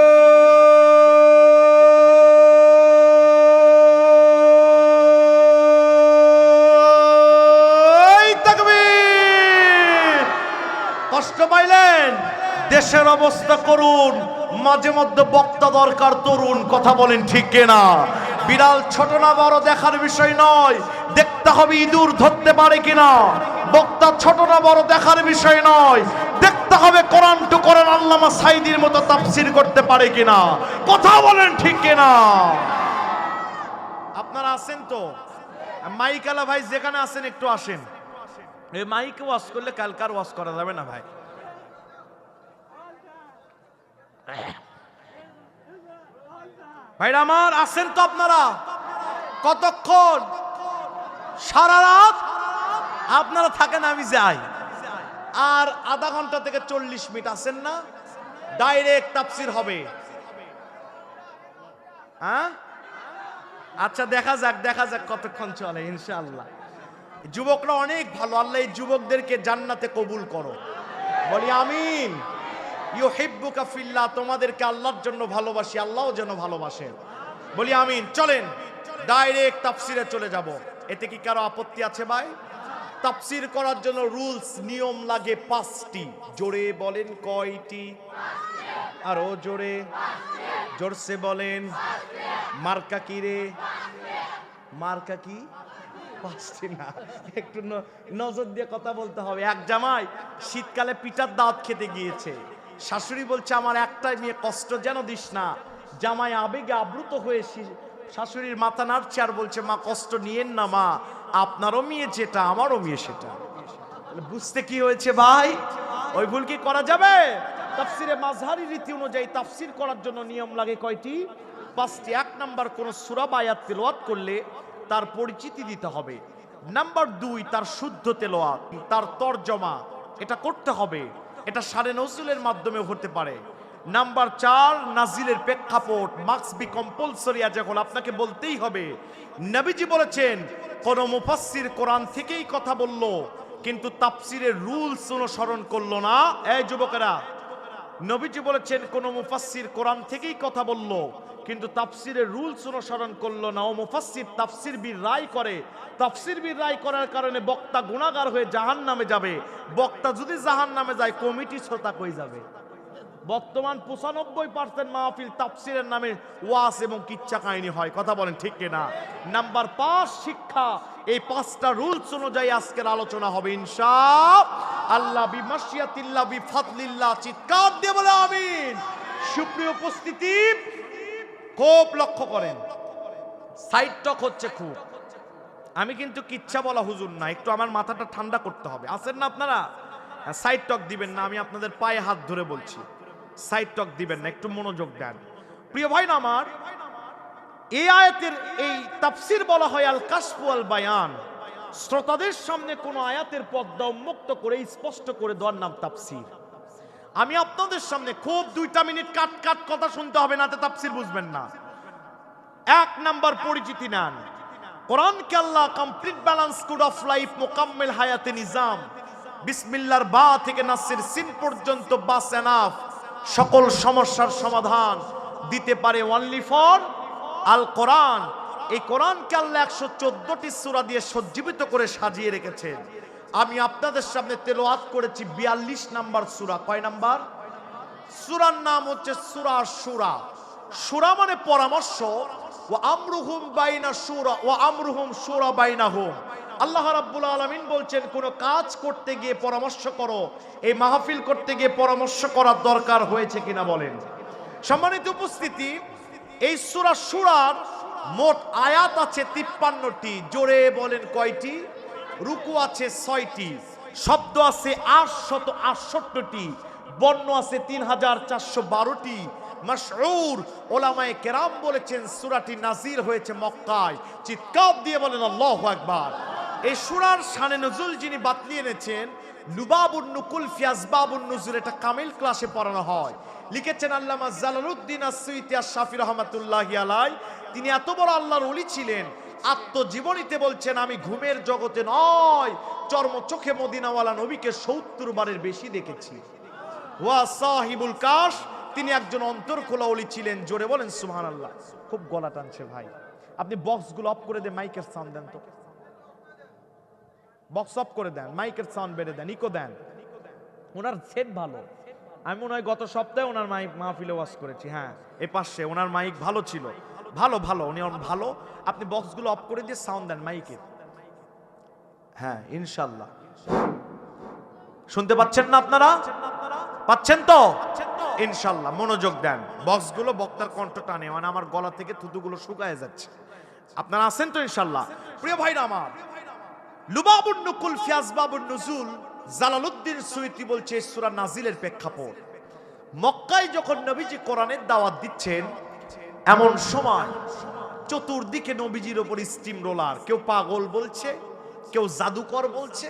তাকবীর। কষ্ট পাইলেন? দেশের অবস্থা করুন। মাঝে মধ্যে বক্তা দরকার তরুণ। কথা বলেন ঠিক কিনা? বিড়াল ছোট না বড় দেখার বিষয় নয়, দেখতে হবে ইঁদুর ধরতে পারে কিনা। বক্তা ছোট না বড় দেখার বিষয় নয়, দেখতে হবে কোরআন টু কোরআন আল্লামা সাঈদীর মতো তাফসীর করতে পারে কিনা। কথা বলেন ঠিক কিনা? আপনারা আছেন তো? মাইকালা ভাই যেখানে আছেন একটু আসেন। এই মাইকে ওয়াশ করলে কালকার ওয়াশ করা যাবে না ভাই। ভাইরা আমার আছেন তো আপনারা? কতক্ষণ? সারা রাত আপনারা থাকেন, আমি যাই। আর আধা ঘন্টা থেকে 40 মিনিট আছেন না, ডাইরেক্ট তাফসীর হবে। হ্যাঁ আচ্ছা, দেখা যাক কতক্ষণ চলে ইনশাআল্লাহ। যুবকরা অনেক ভালো, আল্লাহ এই যুবকদেরকে জান্নাতে কবুল করো, বলি আমিন। ইউহিব্বুকা ফিল্লাহ, তোমাদেরকে আল্লাহর জন্য ভালোবাসি, আল্লাহও যেন ভালোবাসেন, বলি আমিন। চলেন ডাইরেক্ট তাফসীরে চলে যাব। এতে কি কারো আপত্তি আছে ভাই? তাফসীর করার জন্য রুলস নিয়ম লাগে 5টি। জোরে বলেন কয়টি? আরো জোরে, জোরসে বলেন। মার্কা কি রে? মার্কা কি? 5টি না, একটু নজর দিয়ে কথা বলতে হবে। এক জামাই শীতকালে পিঠার দাওয়াত খেতে গিয়েছে, শাশুড়ি বলছে আমার একটাই মেয়ে, কষ্ট যেন দিস না। জামাই আবেগে আপ্লুত হয়ে শাশুড়ির মাথা নাড়ছে আর বলছে মা কষ্ট নিয়েন না মা, আপনারও মেয়ে যেটা আমারও মেয়ে সেটা। বুঝতে কি হয়েছে ভাই? ওই ভুল কি করা যাবে? তাফসীরে মাযহারি রীতি অনুযায়ী তাফসীর করার জন্য নিয়ম লাগে কয়টি? 5টি। 1 নাম্বার, কোন সূরা বা আয়াত তেলাওয়াত করলে তার পরিচিতি দিতে হবে। নাম্বার 2, তার শুদ্ধ তেলাওয়াত, তার তরজমা এটা করতে হবে। এটা শারে নজুলের মাধ্যমে হতে পারে। নাম্বার 4, নাজিলের প্রেক্ষাপট মাস্ট বি কম্পালসরি, যখন আপনাকে বলতেই হবে। নবীজি বলেছেন কোন মুফাসসির কোরআন থেকেই কথা বলল কিন্তু তাফসীরের রুলস অনুসরণ করলো না। এই যুবকেরা, নবীজি বলেছেন কোন মুফাসসির কোরআন থেকেই কথা বলল কিন্তু তাফসীরের রুলস অনুসরণ করলো না, ও মুফাসসির তাফসীরবিদ রায় করে, তাফসীরবিদ রায় করার কারণে বক্তা গুনাহগার হয়ে জাহান্নামে যাবে। বক্তা যদি জাহান্নামে যায়, কমিটি শ্রোতা কই যাবে? বর্তমান 95% মাহফিল তাফসীরের নামে ওয়াজ এবং কিচ্ছা কাহিনী হয়, কথা বলেন ঠিক কিনা? নাম্বার 5, শিক্ষা। এই 5টা রুলস অনুযায়ী আজকের আলোচনা হবে ইনশাআল্লাহ। বিমাশিয়াতিল্লাহ বিফাদলিল্লাহ, চিৎকার দিয়ে বলে আমিন। সুপ্রিয় উপস্থিতি, খুব লক্ষ্য করেন, সাইড টক হচ্ছে খুব। আমি কিন্তু কিচ্ছা বলা হুজুর না, একটু আমার মাথাটা ঠান্ডা করতে হবে। আছেন না আপনারা? সাইড টক দিবেন না, আমি আপনাদের পায়ে হাত ধরে বলছি, সাইড টক দিবেন না, একটু মনোযোগ দেন। প্রিয় ভাই না আমার, এই আয়াতের এই তাফসীর বলা হয় আল কাশফ ওয়াল বায়ান। শ্রোতাদের সামনে কোন আয়াতের পর্দা উন্মুক্ত করে স্পষ্ট করে দেওয়ার নাম তাফসীর। আমি আপনাদের সামনে খুব 2টা মিনিট কাট কথা শুনতে হবে, না তাফসীর বুঝবেন না। 1 নাম্বার, পরিচিতি নেন। কোরআনকে আল্লাহ complete balance code of life, মোকাম্মেল হায়াতে নিজাম, বিসমিল্লাহর বা থেকে নাসের সিন পর্যন্ত বাস এনাফ, সকল সমস্যার সমাধান দিতে পারে অনলি ফর আল কোরআন। এই কোরআনকে আল্লাহ 114টি সূরা দিয়ে সজ্জীবিত করে সাজিয়ে রেখেছেন। আমি আপনাদের সামনে তেলাওয়াত করেছি 42 নাম্বার সূরা। কয় নাম্বার? সূরার নাম হচ্ছে সূরা আশ-শূরা। শূরা মানে পরামর্শ। ওয়া আমরুহুম বাইনা শূরা ওয়া আমরুহুম শূরা বাইনাহুম। আল্লাহ রাব্বুল আলামিন বলছেন কোন কাজ করতে গিয়ে পরামর্শ করো। এই মাহফিল করতে গিয়ে পরামর্শ করার দরকার হয়েছে কিনা বলেন? সম্মানিত উপস্থিতি, এই সূরা শূরার মোট আয়াত আছে 53টি। জোরে বলেন কয়টি? রুকু আছে 6টি, শব্দ আছে 868টি, বর্ণ আছে 3412টি। মাশউর ওলামায়ে কেরাম বলেছেন সূরাটি নাজিল হয়েছে মক্কায়। চিৎকার দিয়ে বলেন আল্লাহু আকবার। এই সূরার শানে নজুল যিনি বাতলিয়ে এনেছেন লুবাবুন নুকুল ফি আসবাবুন নুজুল, এটা কামিল ক্লাসে পড়ানো হয়। লিখেছেন আল্লামা জালালউদ্দিন আস-সুয়ুতী আশ-শাফি রাহমাতুল্লাহি আলাইহি। তিনি এত বড় আল্লাহর ওলি ছিলেন, আত্মজীবনীতে বলছেন আমি ঘুমের জগতে নয়, চর্ম চোখে মদিনাওয়ালা নবীকে 70 বারের বেশি দেখেছি। ওয়া সাহিবুল কাশ, তিনি একজন অন্তর খোলা ওলি ছিলেন। জোরে বলেন সুবহানাল্লাহ। খুব গলা টানছে ভাই, আপনি বক্সগুলো অফ করে দেন, মাইকের সাউন্ড দেন তো, বক্স অফ করে দেন, মাইকের সাউন্ড বেড়ে দেন, ইকো দেন। ওনার সেট ভালো, আমি মনে হয় গত সপ্তাহে ওনার মাইক মাহফিলে ওয়াজ করেছি। হ্যাঁ, এই পাশে ওনার মাইক ভালো ছিল, ভালো উনি ভালো। আপনি বক্সগুলো অফ করে দিয়ে সাউন্ড দেন মাইকের। হ্যাঁ ইনশাআল্লাহ। শুনতে পাচ্ছেন না আপনারা? পাচ্ছেন তো? ইনশাআল্লাহ মনোযোগ দেন। বক্সগুলো বক্তার কণ্ঠ টানে, মানে আমার গলা থেকে থুতুগুলো শুকায় যাচ্ছে। আপনারা আছেন তো ইনশাআল্লাহ? প্রিয় ভাইরা আমার, লুবাবুন নুকুল ফি আসবাবুন নুজুল, জালালউদ্দিন সুয়ুতি বলছে সূরা নাজিলের প্রেক্ষাপট। মক্কায় যখন নবীজি কোরআনের দাওয়াত দিচ্ছেন, এমন সময় চতুর্দিকে নবীজির উপর স্টিম রোলার, কেউ পাগল বলছে, কেউ জাদুকর বলছে।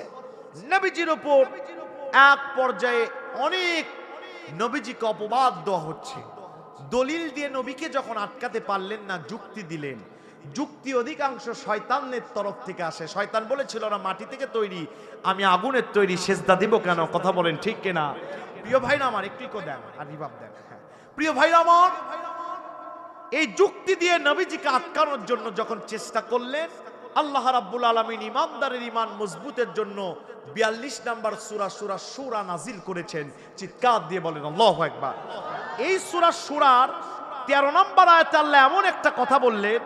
নবীজির উপর এক পর্যায়ে অনেক নবীজিকে অপবাদ দেওয়া হচ্ছে। দলিল দিয়ে নবীকে যখন আটকাতে পারলেন না, যুক্তি দিলেন। যুক্তি অধিকাংশ শয়তানের তরফ থেকে আসে। শয়তান বলেছিল, ওরা মাটি থেকে তৈরি, আমি আগুনের তৈরি, সেজদা দিব কেন? কথা বলেন ঠিক কিনা? প্রিয় ভাইরা আমার, একটু দেন আর রিভাব দেন। প্রিয় ভাইরা আমার, এই যুক্তি দিয়ে নবীজিকে আটকানোর জন্য যখন চেষ্টা করলেন, আল্লাহ রাব্বুল আলামিন ইমানদারের ইমান মজবুতের জন্য 42 নম্বর সূরা শূরা নাজিল করেছেন। চিৎকার দিয়ে বলেন আল্লাহু আকবার। এই সূরার 13 নম্বর আয়াতে আল্লাহ এমন একটা কথা বললেন,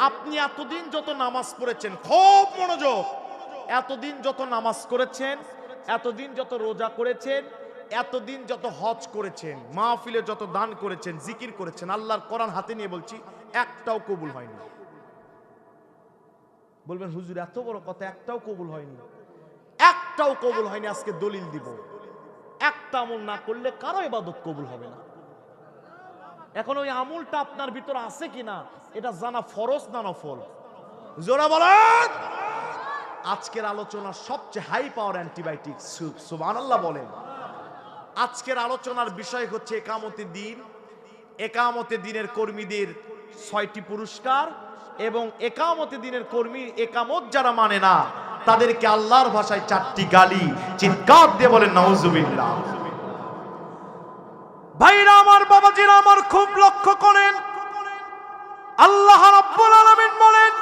আপনি এতদিন যত নামাজ পড়েছেন, খুব মনোযোগ, এতদিন যত নামাজ করেছেন, এতদিন যত রোজা করেছেন, এতদিন যত হজ করেছেন, মাহফিলে যত দান করেছেন, জিকির করেছেন, আল্লাহর কোরআন হাতে নিয়ে বলছি, একটাও কবুল হয়নি। বলবেন হুজুর এত বড় কথা, একটাও কবুল হয়নি? একটাও কবুল হয়নি। আজকে দলিল দিব, একটা আমল না করলে কারো ইবাদত কবুল হবে না। এখন ওই আমলটা আপনার ভিতরে আছে কিনা এটা জানা ফরজ না নফল? জোরা বলেন। আজকের আলোচনার সবচেয়ে হাই পাওয়ার অ্যান্টিবায়োটিক, সুবহানাল্লাহ বলেন। আজকের আলোচনার বিষয় হচ্ছে একামতের দিন। একামতের দিনের কর্মীদের 6টি পুরস্কার, এবং একামতের দিনের কর্মী একামত যারা মানে না তাদেরকে আল্লাহর ভাষায় 4টি গালি। চিৎকার দিয়ে বলেন নাউজুবিল্লাহ। ভাইরা আমার, বাবাজিরা আমার, খুব লক্ষ্য করেন, আল্লাহ রাব্বুল আলামিন বলেন,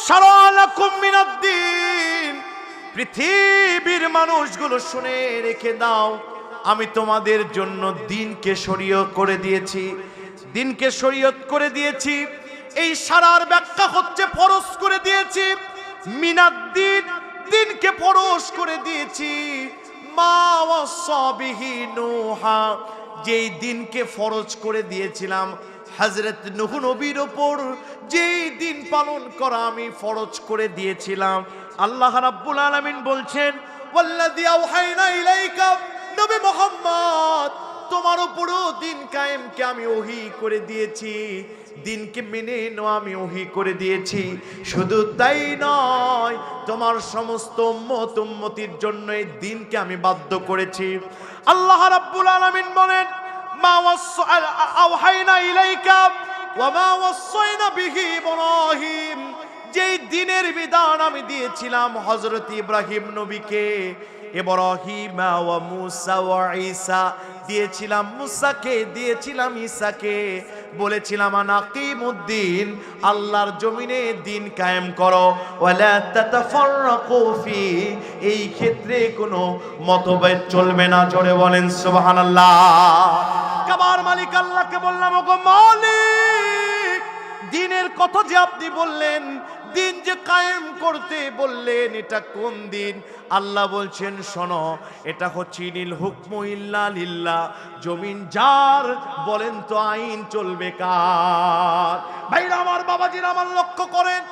শারা লাকুম মিনাদ-দ্বীন, পৃথিবীর মানুষগুলো শুনে রেখে দাও, আমি তোমাদের জন্য দিনকে শরীয়ত করে দিয়েছি। দিনকে শরীয়ত করে দিয়েছি, এই সারার ব্যাখ্যা হচ্ছে ফরজ করে দিয়েছি। মিনাদ-দ্বীন, দিনকে ফরজ করে দিয়েছি। মা ওয়াসা বিহি নূহা, যেই দিনকে ফরজ করে দিয়েছিলাম হযরত নূহ নবীর উপর, যেই দিন পালন করা আমি ফরজ করে দিয়েছিলাম। আল্লাহ রাব্বুল আলামিন বলছেন, ওয়াল্লাযী আওহাইনা ইলাইকা, নবী মুহাম্মদ তোমার উপরও দিন কায়েমকে আমি ওহী করে দিয়েছি, দিনকে মেনে নেওয়া আমি ওহী করে দিয়েছি। শুধু তাই নয়, তোমার সমস্ত উম্মত উম্মতির জন্য এই দিনকে আমি বাধ্য করেছি। আল্লাহ রাব্বুল আলামিন বলেন, মা আওহাইনা ইলাইকা ওয়া মা ওয়াসাইনা বিহি ইব্রাহিম, যেই দিনের বিধান আমি দিয়েছিলাম হযরত ইব্রাহিম নবীকে, ইব্রাহিম ওয়া মুসা ওয়া ঈসা, দিয়েছিলাম মুসাকে, দিয়েছিলাম ঈসাকে, বলেছিলাম আনাকিমুদ্দিন, আল্লাহর জমিনে দিন কায়েম করো, ওয়ালা তাতাফাররাকু ফি, এই ক্ষেত্রে কোনো মতভেদ চলবে না। জোরে বলেন সুবহানাল্লাহ। কাবার মালিক আল্লাহকে বললাম, ওগো মালিক, দিনের কথা যে আপনি বললেন, দিন যে কায়েম করতে বললেন, এটা কোন দিন? আল্লাহ বলছেন, শোনো, এটা হচ্ছে ইনিল হুকমু ইল্লা লিল্লাহ, জমিন যার, বলেন তো আইন চলবে কার? ভাইরা আমার, বাবাজিরা আমার, লক্ষ্য করেন,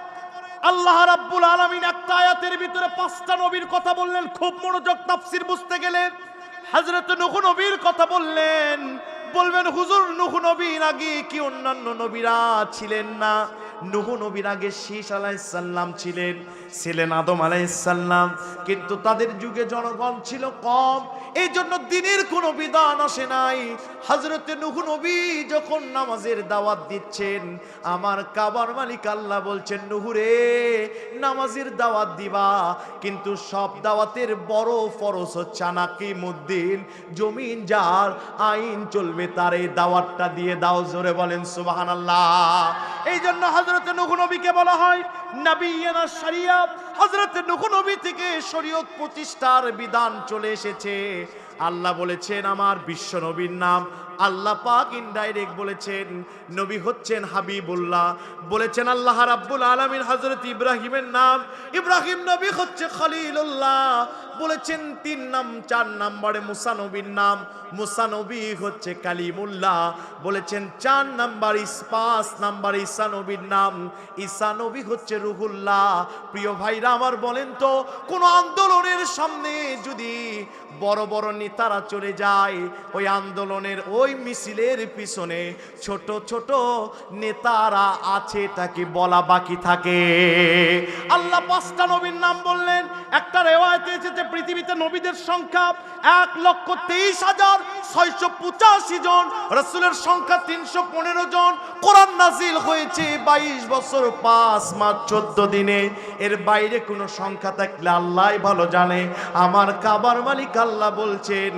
আল্লাহ রাব্বুল আলামিন একটা আয়াতের ভিতরে 5টা নবীর কথা বললেন। খুব মনোযোগ, তাফসীর বুঝতে গেলে হযরত নূহ নবীর কথা বললেন। বলবেন হুজুর, নূহ নবীর আগে কি অন্যান্য নবীরা ছিলেন না? নূহ নবীর আগে শীস আলাইহিস সালাম ছিলেন আদম আলাইহিস সালাম, কিন্তু তাদের যুগে জনগণ ছিল কম, এই জন্য দিনের কোনো বিধান আসে নাই। হযরত নূহ নবী যখন নামাজের দাওয়াত দিচ্ছেন, আমার কাবার মালিক আল্লাহ বলছেন, নূহ রে, নামাজের দাওয়াত দিবা, কিন্তু সব দাওয়াতের বড় ফরজ হচ্ছে আনাকিমুদ্দিন, জমিন যার, আইন চলবে তার, এই দাওয়াতটা দিয়ে দাও। জোরে বলেন সুবহানাল্লাহ। এই জন্য হযরত নূহ নবীকে বলা হয় নবিয়্যুনা শরিয়ত। হযরত নূহ নবী থেকে শরীয়ত প্রতিষ্ঠার বিধান চলে এসেছে। আল্লাহ বলেছেন আমার বিশ্ব নবীর নাম, আল্লাহ পাক ইনডাইরেক্ট বলেছেন নবী হচ্ছেন হাবিবুল্লাহ, বলেছেন আল্লাহ রাব্বুল আলামিন হযরত ইব্রাহিমের নাম, ইব্রাহিম নবী হচ্ছে খলিলুল্লাহ, বলেছেন 3 নাম 4 নম্বরে মুসা নবীর নাম, মুসা নবী হচ্ছে কালিমুল্লাহ। বলেছেন 4 নাম্বার 5 নাম্বার ঈসা নবীর নাম, ঈসা নবী হচ্ছে রুহুল্লাহ। প্রিয় ভাইরা আমার, বলেন তো কোন আন্দোলনের সামনে যদি বড় বড় নেতারা চলে যায়, ওই আন্দোলনের ওই মিছিলের পিছনে ছোট ছোট নেতারা আছে, তাকে বলা বাকি থাকে। আল্লাহ 5টা নবীর নাম বললেন। একটা রিওয়ায়েতে এসেছে পৃথিবীতে নবীদের সংখ্যা 1,23,685 জন, রাসূলের সংখ্যা 315 জন। কোরআন নাজিল হয়েছে 22 বছর 5 মাস 14 দিনে। এর বাইরে কোনো সংখ্যা থাকলে আল্লাহই ভালো জানে। আমার কাবার মালিক আল্লাহ বলছেন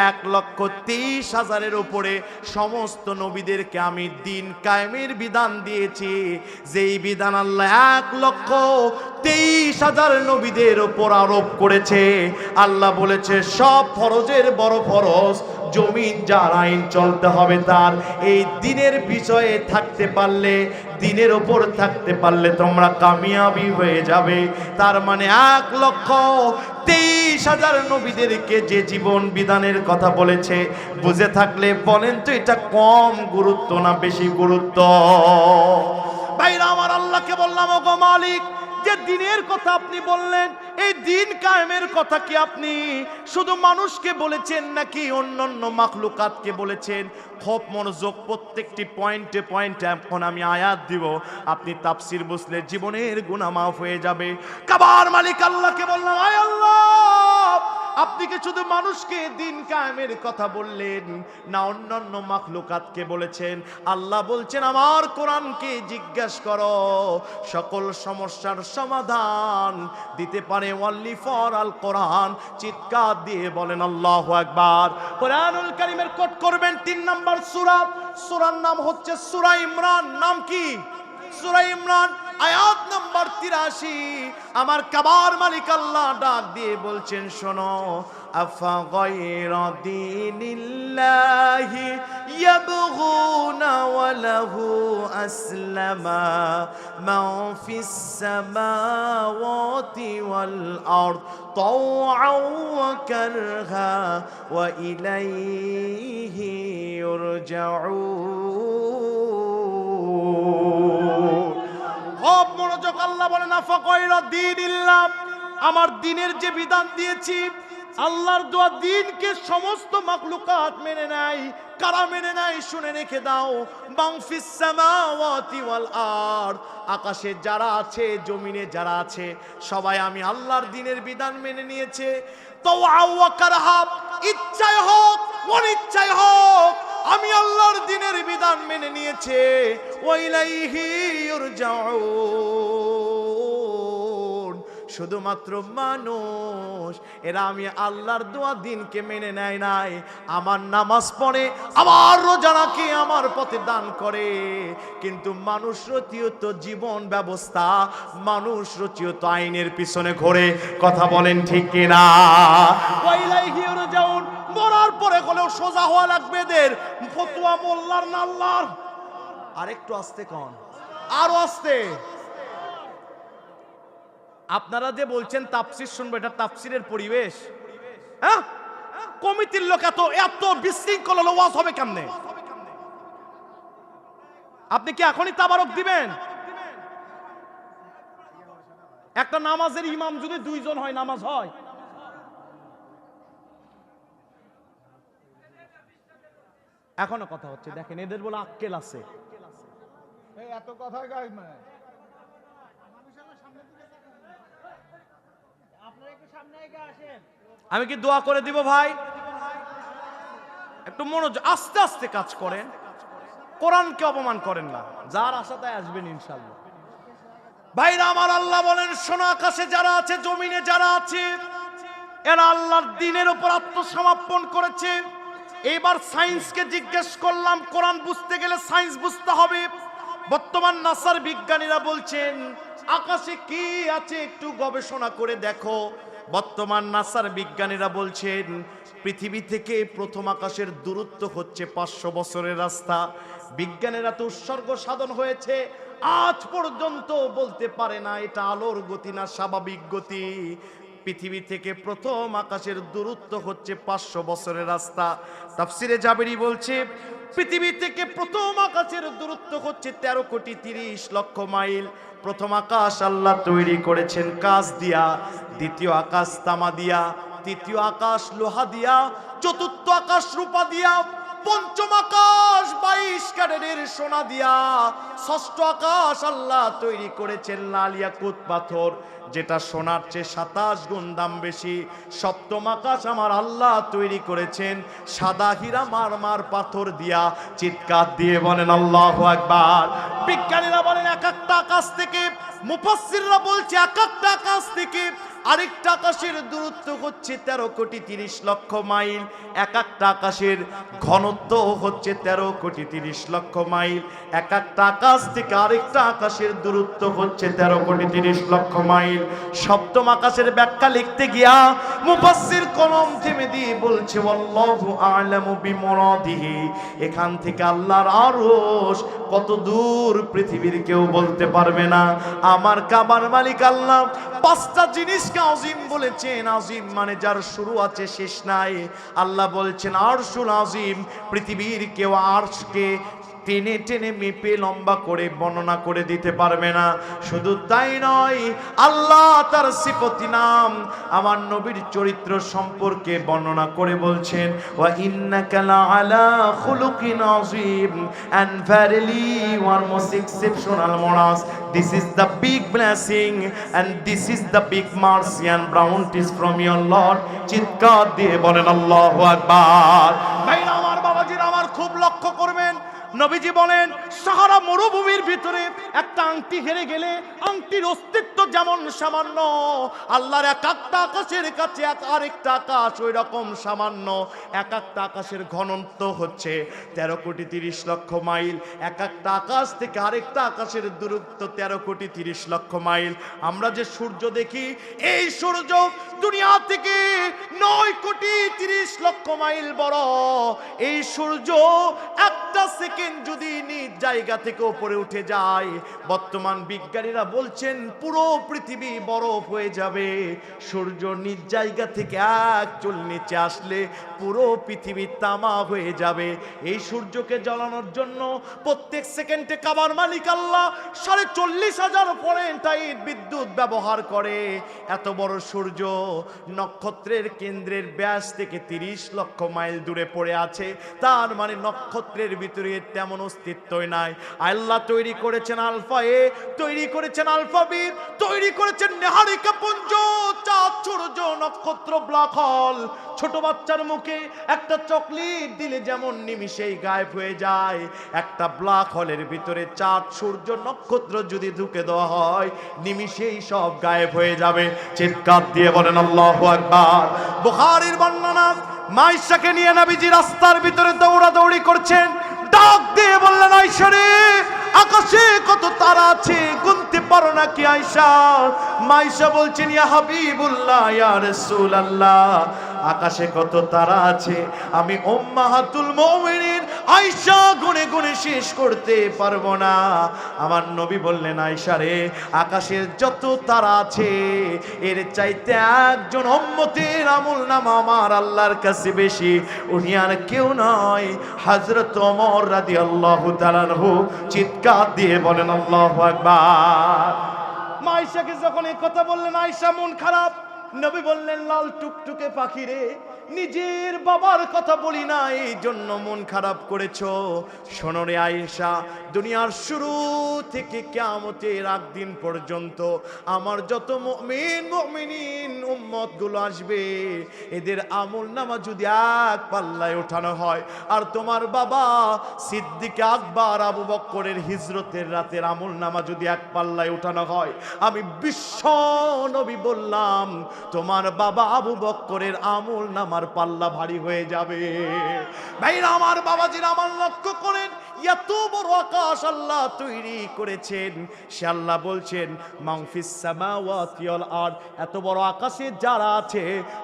1,23,000-এর উপরে সমস্ত নবীদেরকে আমি দিন কায়েমের বিধান দিয়েছি। যেই বিধান আল্লাহ 1,23,000 নবীদের উপর আরোপ করেছে। আল্লাহ বলেছে সব ফরজের বড় ফরজ, জমিন যার আইন চলতে হবে তার। এই দিনের বিষয়ে থাকতে পারলে, দিনের উপর থাকতে পারলে তোমরা কামিয়াবি হয়ে যাবে। তার মানে 1,23,000 নবীদেরকে যে জীবন বিধানের কথা বলেছে, বুঝে থাকলে বলেন তো এটা কম গুরুত্ব না বেশি গুরুত্ব? ভাইরা আমার, আল্লাহকে বললাম, ওগো মালিক, যে দিনের কথা আপনি বললেন, এই দিন কায়েমের কথা কি আপনি শুধু মানুষকে বলেছেন নাকি অন্যান্য মাখলুকাতকে বলেছেন? খুব মনোযোগ, প্রত্যেকটি পয়েন্টে পয়েন্টে এখন আমি আয়াত দিব, আপনি তাফসীর বুঝলে জীবনের গুনাহ মাফ হয়ে যাবে। কাবার মালিক আল্লাহকে বললাম, আয় আল্লাহ, আপনি কি শুধু মানুষকে দিন কায়েমের কথা বললেন না অন্যান্য মাখলুকাতকে বলেছেন? আল্লাহ বলছেন, আমার কোরআনকে জিজ্ঞাসা করো, সকল সমস্যার সমাধান দিতে পারে ওয়ানলি ফর আল কোরআন। চিৎকার দিয়ে বলেন আল্লাহু আকবার। কোরআনুল কারীমের কোট করবেন 3 নাম্বার সূরা, সূরার নাম হচ্ছে সূরা ইমরান। নাম কি? সূরা ইমরান, আয়াত নাম্বার 83। আমার কাবার মালিক আল্লাহ ডাক দিয়ে বলছেন, শোনো, আফা গায়রা দীনিল্লাহি ইয়াবগুনা ওয়া লাহু আসলামা মান ফিস সামাওয়াতি ওয়াল আরদ তাওআন ওয়া কারহা ওয়া ইলাইহি ইউরজাউন। খুব মনোযোগ, আল্লাহ বলেন, আফা গায়রা দীনিল্লাহ, আমার দিনের যে বিধান দিয়েছি, আল্লাহর দেওয়া দিনকে সমস্ত মাখলুকাত মেনে নেয়। কারা মেনে নেয়? শুনে রেখে দাও। মান ফিস সামাওয়াতি ওয়াল আরদ, আকাশে যারা আছে, জমিনে যারা আছে, সবাই আমি আল্লাহর দিনের বিধান মেনে নিয়েছে। তাওআন ওয়া কারহা, ইচ্ছায় হোক অনিচ্ছায় হোক, আমি আল্লাহর দিনের বিধান মেনে নিয়েছে। ওয়া ইলাইহি ইউরজাউন, শুধুমাত্র মানুষ, এরা আমি আল্লাহর দেওয়া দিনকে মেনে নেয় নাই। আমার নামাজ পড়ে, আমার রোজা রাখে, আমার পথে দান করে, কিন্তু মানুষ রচিত জীবন ব্যবস্থা, মানুষ রচিত আইনের পিছনে ঘোরে। কথা বলেন ঠিক কিনা? ওয়াইলাইহি ইউরজাউন, মরার পরে হলেও সোজা হওয়া লাগবে এদের। ফতোয়া মোল্লার না আল্লাহর। আরেকটু আস্তে কন, আরো আস্তে। আপনারা যে বলছেন তাফসীর শুনবো, এটা তাফসীরের পরিবেশ? হ্যাঁ, কমিটির লোক এত এত বিশৃঙ্খল ওয়াজ হবে কেমনে? আপনি কি এখনই তাবারক দিবেন? একটা নামাজের ইমাম যদি 2 জন হয়, নামাজ হয়? এখনো কথা হচ্ছে, দেখেন এদের বলে আক্কেল আছে। এত কথা গায় না, আমি কি দোয়া করে দিব ভাই? একটু মনোযোগ, আস্তে আস্তে কাজ করেন, কোরআনকে অপমান করেন না। যার আশা তাই আসবেন ইনশাআল্লাহ। ভাইরা আমার, আল্লাহ বলেন, শোনো, আকাশে যারা আছে, জমিনে যারা আছে, এরা আল্লাহর দ্বীনের উপর আত্মসমর্পণ করেছে। এবার সায়েন্সকে জিজ্ঞেস করলাম, কোরআন বুঝতে গেলে সায়েন্স বুঝতে হবে। বর্তমান নাসার বিজ্ঞানীরা বলছেন আকাশে কি আছে একটু গবেষণা করে দেখো। বর্তমান নাসার বিজ্ঞানীরা বলছেন পৃথিবী থেকে প্রথম আকাশের দূরত্ব হচ্ছে 500 বছরের রাস্তা। বিজ্ঞানীরা তো উৎসর্গ সাধন হয়েছে, আজ পর্যন্ত বলতে পারে না এটা আলোর গতি না স্বাভাবিক গতি। পৃথিবী থেকে প্রথম আকাশের দূরত্ব হচ্ছে 500 বছরের রাস্তা। তাফসিরে জাবেরি বলছে পৃথিবী থেকে প্রথম আকাশের দূরত্ব হচ্ছে 13,30,00,000 মাইল। প্রথম আকাশ আল্লাহ তৈরি করেছেন কাঁচ দিয়া, দ্বিতীয় আকাশ তামা দিয়া, তৃতীয় আকাশ লোহা দিয়া, চতুর্থ আকাশ রূপা দিয়া, পঞ্চম আকাশ 22 ক্যারেটের সোনা দিয়া, ষষ্ঠ আকাশ আল্লাহ তৈরি করেছেন লাল ইয়াকুত পাথর, যেটা সোনার চেয়ে 27 গুণ দাম বেশি। সপ্তম আকাশ আমার আল্লাহ তৈরি করেছেন সাদা হীরা মারমার পাথর দিয়া। চিৎকার দিয়ে বলেন আল্লাহু আকবার। বিজ্ঞানীরা বলেন এক একটা আকাশ থেকে, মুফাসসিররা বলছে এক একটা আকাশ থেকে আরেকটা আকাশের দূরত্ব হচ্ছে 13,30,00,000 মাইল। এক একটা আকাশের ঘনত্ব হচ্ছে 13,30,00,000 মাইল। এক একটা আকাশ থেকে আরেকটা আকাশের দূরত্ব হচ্ছে 13,30,00,000 মাইল। সপ্তম আকাশের ব্যাখ্যা লিখতে গিয়া মুফাসসির কলম থেমে দিয়ে বলছে আল্লাহু আ'লামু বিমুরাদিহি, এখান থেকে আল্লাহর আরশ কত দূর পৃথিবীর কেউ বলতে পারবে না। আমার কাবার মালিক আল্লাহ 5টা জিনিসকে আজিম বলেছেন। আজিম মানে যার শুরু আছে শেষ নাই। আল্লাহ বলছেন আরশুল আজিম, পৃথিবীর কেউ আরশকে টেনে টেনে মেপে লম্বা করে বর্ণনা করে দিতে পারবে না। শুধু তাই নয়, আল্লাহ তার সিফতি নাম আমার নবীর চরিত্র সম্পর্কে বর্ণনা করে বলছেন ওয়া ইন্নাকা লাআলা খুলুকিন আযীম, and verily you are most exceptional monas. This is the big blessing and this is the big mercy and bounties from your Lord. চিৎকার দিয়ে বলেন আল্লাহু আকবার। ভাইরা আমার, বাবাজিরা আমার, খুব লক্ষ্য করবেন নবীজি বলেন সাহারা মরুভূমির ভিতরে একটা আংটি হেরে গেলে আংটির অস্তিত্ব যেমন সামান্য, আল্লাহর এক একটা আকাশের কাছে আরেকটা আকাশ ওই রকম সামান্য। এক একটা আকাশের ঘনত্ব হচ্ছে 13,30,00,000 মাইল। এক একটা আকাশ থেকে আরেকটা আকাশের দূরত্ব 13,30,00,000 মাইল। আমরা যে সূর্য দেখি, এই সূর্য দুনিয়া থেকে 9,30,00,000 মাইল বড়। এই সূর্য একটা সেকেন্ড যদি নিজ জায়গা থেকে উপরে উঠে যায়, বর্তমান বিজ্ঞানীরা বলছেন পুরো পৃথিবী বরফ হয়ে যাবে। সূর্য নিজ জায়গা থেকে এক চুল নিচে আসলে পুরো পৃথিবী তামা হয়ে যাবে। এই সূর্যকে জ্বালানোর জন্য প্রত্যেক সেকেন্ডে কাবার মালিক আল্লাহ 40,500 ফারেনহাইট বিদ্যুৎ ব্যবহার করে। এত বড় সূর্য নক্ষত্রের কেন্দ্রের ব্যাস থেকে 30 লক্ষ মাইল দূরে পড়ে আছে। তার মানে নক্ষত্রের ভিতরে তেমন অস্তিত্বই নাই। আল্লাহ তৈরি করেছেন আলফা এ, তৈরি করেছেন আলফা বি, তৈরি করেছেন নেহারিকা পুঞ্জ, চাঁদ, সূর্য, নক্ষত্র, ব্ল্যাক হোল। ছোট বাচ্চার মুখে একটা চকলেট দিলে যেমন নিমিষেই গায়েব হয়ে যায়, একটা ব্ল্যাক হোলের ভিতরে চাঁদ, সূর্য, নক্ষত্র যদি ঢুকে দেওয়া হয় নিমিষেই সব গায়েব হয়ে যাবে। চিৎকার দিয়ে বলেন আল্লাহু আকবার। বুখারীর বর্ণনা, মাইশাকে নিয়ে নবীজি রাস্তার ভিতরে দৌড়াদৌড়ি করছেন। ডাক দিয়ে বললেন আয়েশা রে, আকাশে কত তারা আছে গুনতে পারো নাকি আয়েশা? মাইশা বলছেন ইয়া হাবিবুল্লাহ, ইয়া রাসূলুল্লাহ, আকাশে কত তারা আছে আমি উম্মাহাতুল মুমিনিন আয়েশা গুনে গুনে শেষ করতে পারবো না। আমার নবী বললেন আয়েশা রে, আকাশের যত তারা আছে এর চাইতে একজন উম্মতের আমলনামা আমার আল্লাহর কাছে বেশি। উনি আর কেউ নয়, হযরত ওমর রাদিয়াল্লাহু তাআলা আনহু। চিৎকার দিয়ে বলেন আল্লাহু আকবার। মা আয়েশাকে যখন এই কথা বললেন, আয়েশা মন খারাপ। নবী বললেন লাল টুকটুকে পাখি রে, নিজের বাবার কথা বলি না এই জন্য মন খারাপ করেছো। শোনো রে আয়েশা, দুনিয়ার শুরু থেকে কিয়ামতের আগ দিন পর্যন্ত আমার যত মুমিন মুমিনিন উম্মত গুলো আসবে, এদের আমলনামা যদি এক পাল্লায় ওঠানো হয়, আর তোমার বাবা সিদ্দিক আকবর আবু বকরের হিজরতের রাতের আমলনামা যদি এক পাল্লায় ওঠানো হয়, আমি বিশ্ব নবী বললাম তোমার বাবা আবু বকরের আমলনামার পাল্লা ভারী হয়ে যাবে। ভাইরা আমার, বাবাজিরা আমার, লক্ষ্য করেন এত বড় আকাশ আল্লাহ তৈরি করেছেন। সে আল্লাহ বলছেন মাগফিস সামাওয়াতি ওয়াল আরদ, এত বড় আকাশে যারা আছে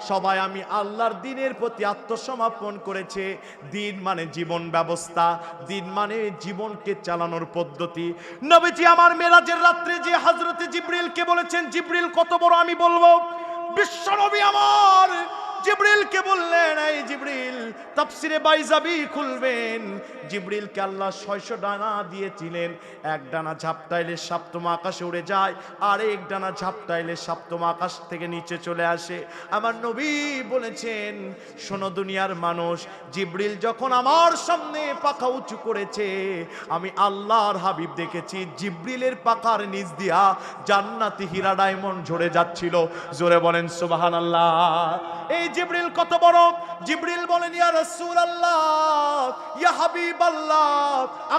সবাই আমি আল্লাহর দ্বীনের প্রতি আত্মসমর্পণ করেছে। দ্বীন মানে জীবন ব্যবস্থা, দ্বীন মানে জীবনকে চালানোর পদ্ধতি। নবীজি আমার মেরাজের রাত্রে যে হযরতে জিবরিলকে বলেছেন জিবরিল কত বড় আমি বলবো, বিশ্বনবী আমার জিবরিলকে বললেন, এই জিবরিল, তাফসিরে বাইজাবি খুলবেন। জিবরিলকে আল্লাহ 600 ডানা দিয়েছিলেন। এক ডানা ঝাপটাইলে সপ্তম আকাশে উড়ে যায়, আর এক ডানা ঝাপটাইলে সপ্তম আকাশ থেকে নিচে চলে আসে। আমার নবী বলেছেন, শোনো দুনিয়ার মানুষ, জিবরিল যখন আমার সামনে পাখা উঁচু করেছে, আমি আল্লাহর হাবিব দেখেছি জিবরিলের পাখার নিচ দিয়া জান্নাতি হীরা ডায়মন্ড ঝরে যাচ্ছিল। জোরে বলেন সুবহানাল্লাহ। এই জিবরিল কত বড়! জিবরিল বলেন, ইয়া রাসূলুল্লাহ, ইয়া হাবিবাল্লাহ,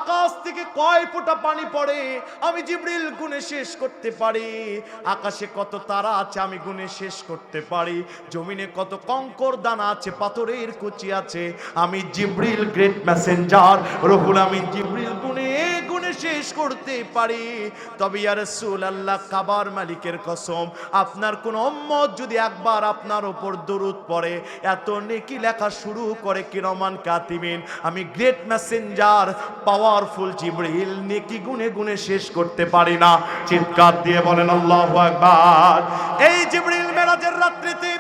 আকাশ থেকে কয় ফোঁটা পানি পড়ে আমি জিবরিল গুণে শেষ করতে পারি। আকাশে কত তারা আছে আমি গুণে শেষ করতে পারি। জমিনে কত কঙ্কর দানা আছে, পাথরের কুচি আছে, আমি জিবরিল গ্রেট মেসেঞ্জার রুহুল আমিন জিবরিল গুণে গুণে শেষ করতে পারি। তবে ইয়া রাসূলুল্লাহ, কাবার মালিকের কসম, আপনার কোন উম্মত যদি একবার আপনার উপর দরুদ পড়ে, এত নেকি লেখা শুরু করে কিরমান কাতিবিন, আমি গ্রেট মেসেঞ্জার পাওয়ারফুল জিবরিল নেকি গুনে গুনে শেষ করতে পারি না। চিৎকার দিয়ে বলেন আল্লাহু আকবার। এই জিবরিল মেরাজের রাত্রিতে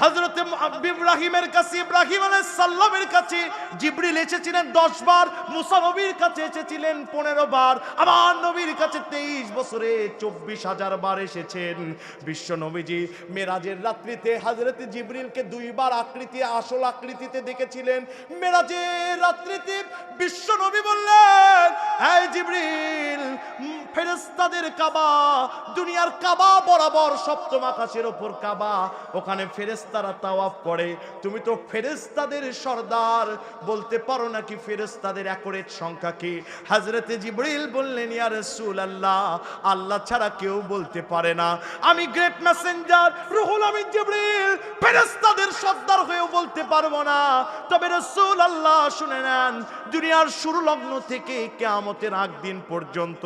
হযরত ইব্রাহিমের কাছে, ইব্রাহিম আলাইহিস সালামের কাছে জিবরিল এসেছিলেন 10 বার, মুসা নবীর কাছে এসেছিলেন 15 বার, আমার নবীর কাছে 23 বছরে 24,000 বার এসেছেন। বিশ্ব নবীজি মেরাজের রাত্রিতে হযরত জিবরিলকে 2 বার আকৃতি, আসল আকৃতিতে দেখেছিলেন। মেরাজের রাত্রিতে বিশ্ব নবী বললেন, এই জিবরিল, ফেরেশতাদের কাবা, দুনিয়ার কাবা বরাবর সপ্তম আকাশের উপর কাবা, ওখানে ফেরেশতারা তাওয়াফ করে, তুমি তো ফেরেশতাদের সর্দার, বলতে পারো নাকি ফেরেশতাদের একরেট সংখ্যা কি? হযরতে জিবরিল বললেন, ইয়া রাসূলুল্লাহ, আল্লাহ ছাড়া কেউ বলতে পারে না। আমি গ্রেট মেসেঞ্জার রুহুল আমিন জিবরিল ফেরেশতাদের সর্দার হয়েও বলতে পারবো না। তবে রাসূলুল্লাহ শুনে নেন, দুনিয়ার শুরু লগ্ন থেকে কিয়ামতের আগ দিন পর্যন্ত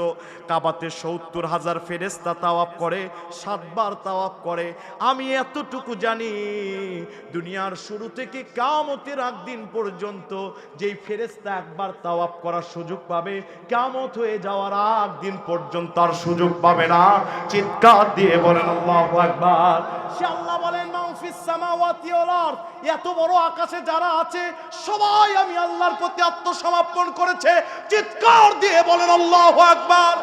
কাবাতে 70,000 ফেরেশতা তাওয়াফ করে, 7 বার তাওয়াফ করে। আমি এতটুকু জানি, দুনিয়ার শুরু থেকে কিয়ামতের আগ দিন পর্যন্ত যেই ফেরেশতা একবার তাওয়াফ করার সুযোগ পাবে, কিয়ামত হয়ে যাওয়ার আগ দিন পর্যন্ত আর সুযোগ পাবে না। চিৎকার দিয়ে বলেন আল্লাহু আকবার। সে আল্লাহ বলেন, মাউফিস সামাওয়াতি ওয়াল আরদ, এত বড় আকাশে যারা আছে সবাই আমি আল্লাহর প্রতি আত্মসমর্পণ করেছে। চিৎকার দিয়ে বলেন আল্লাহু আকবার।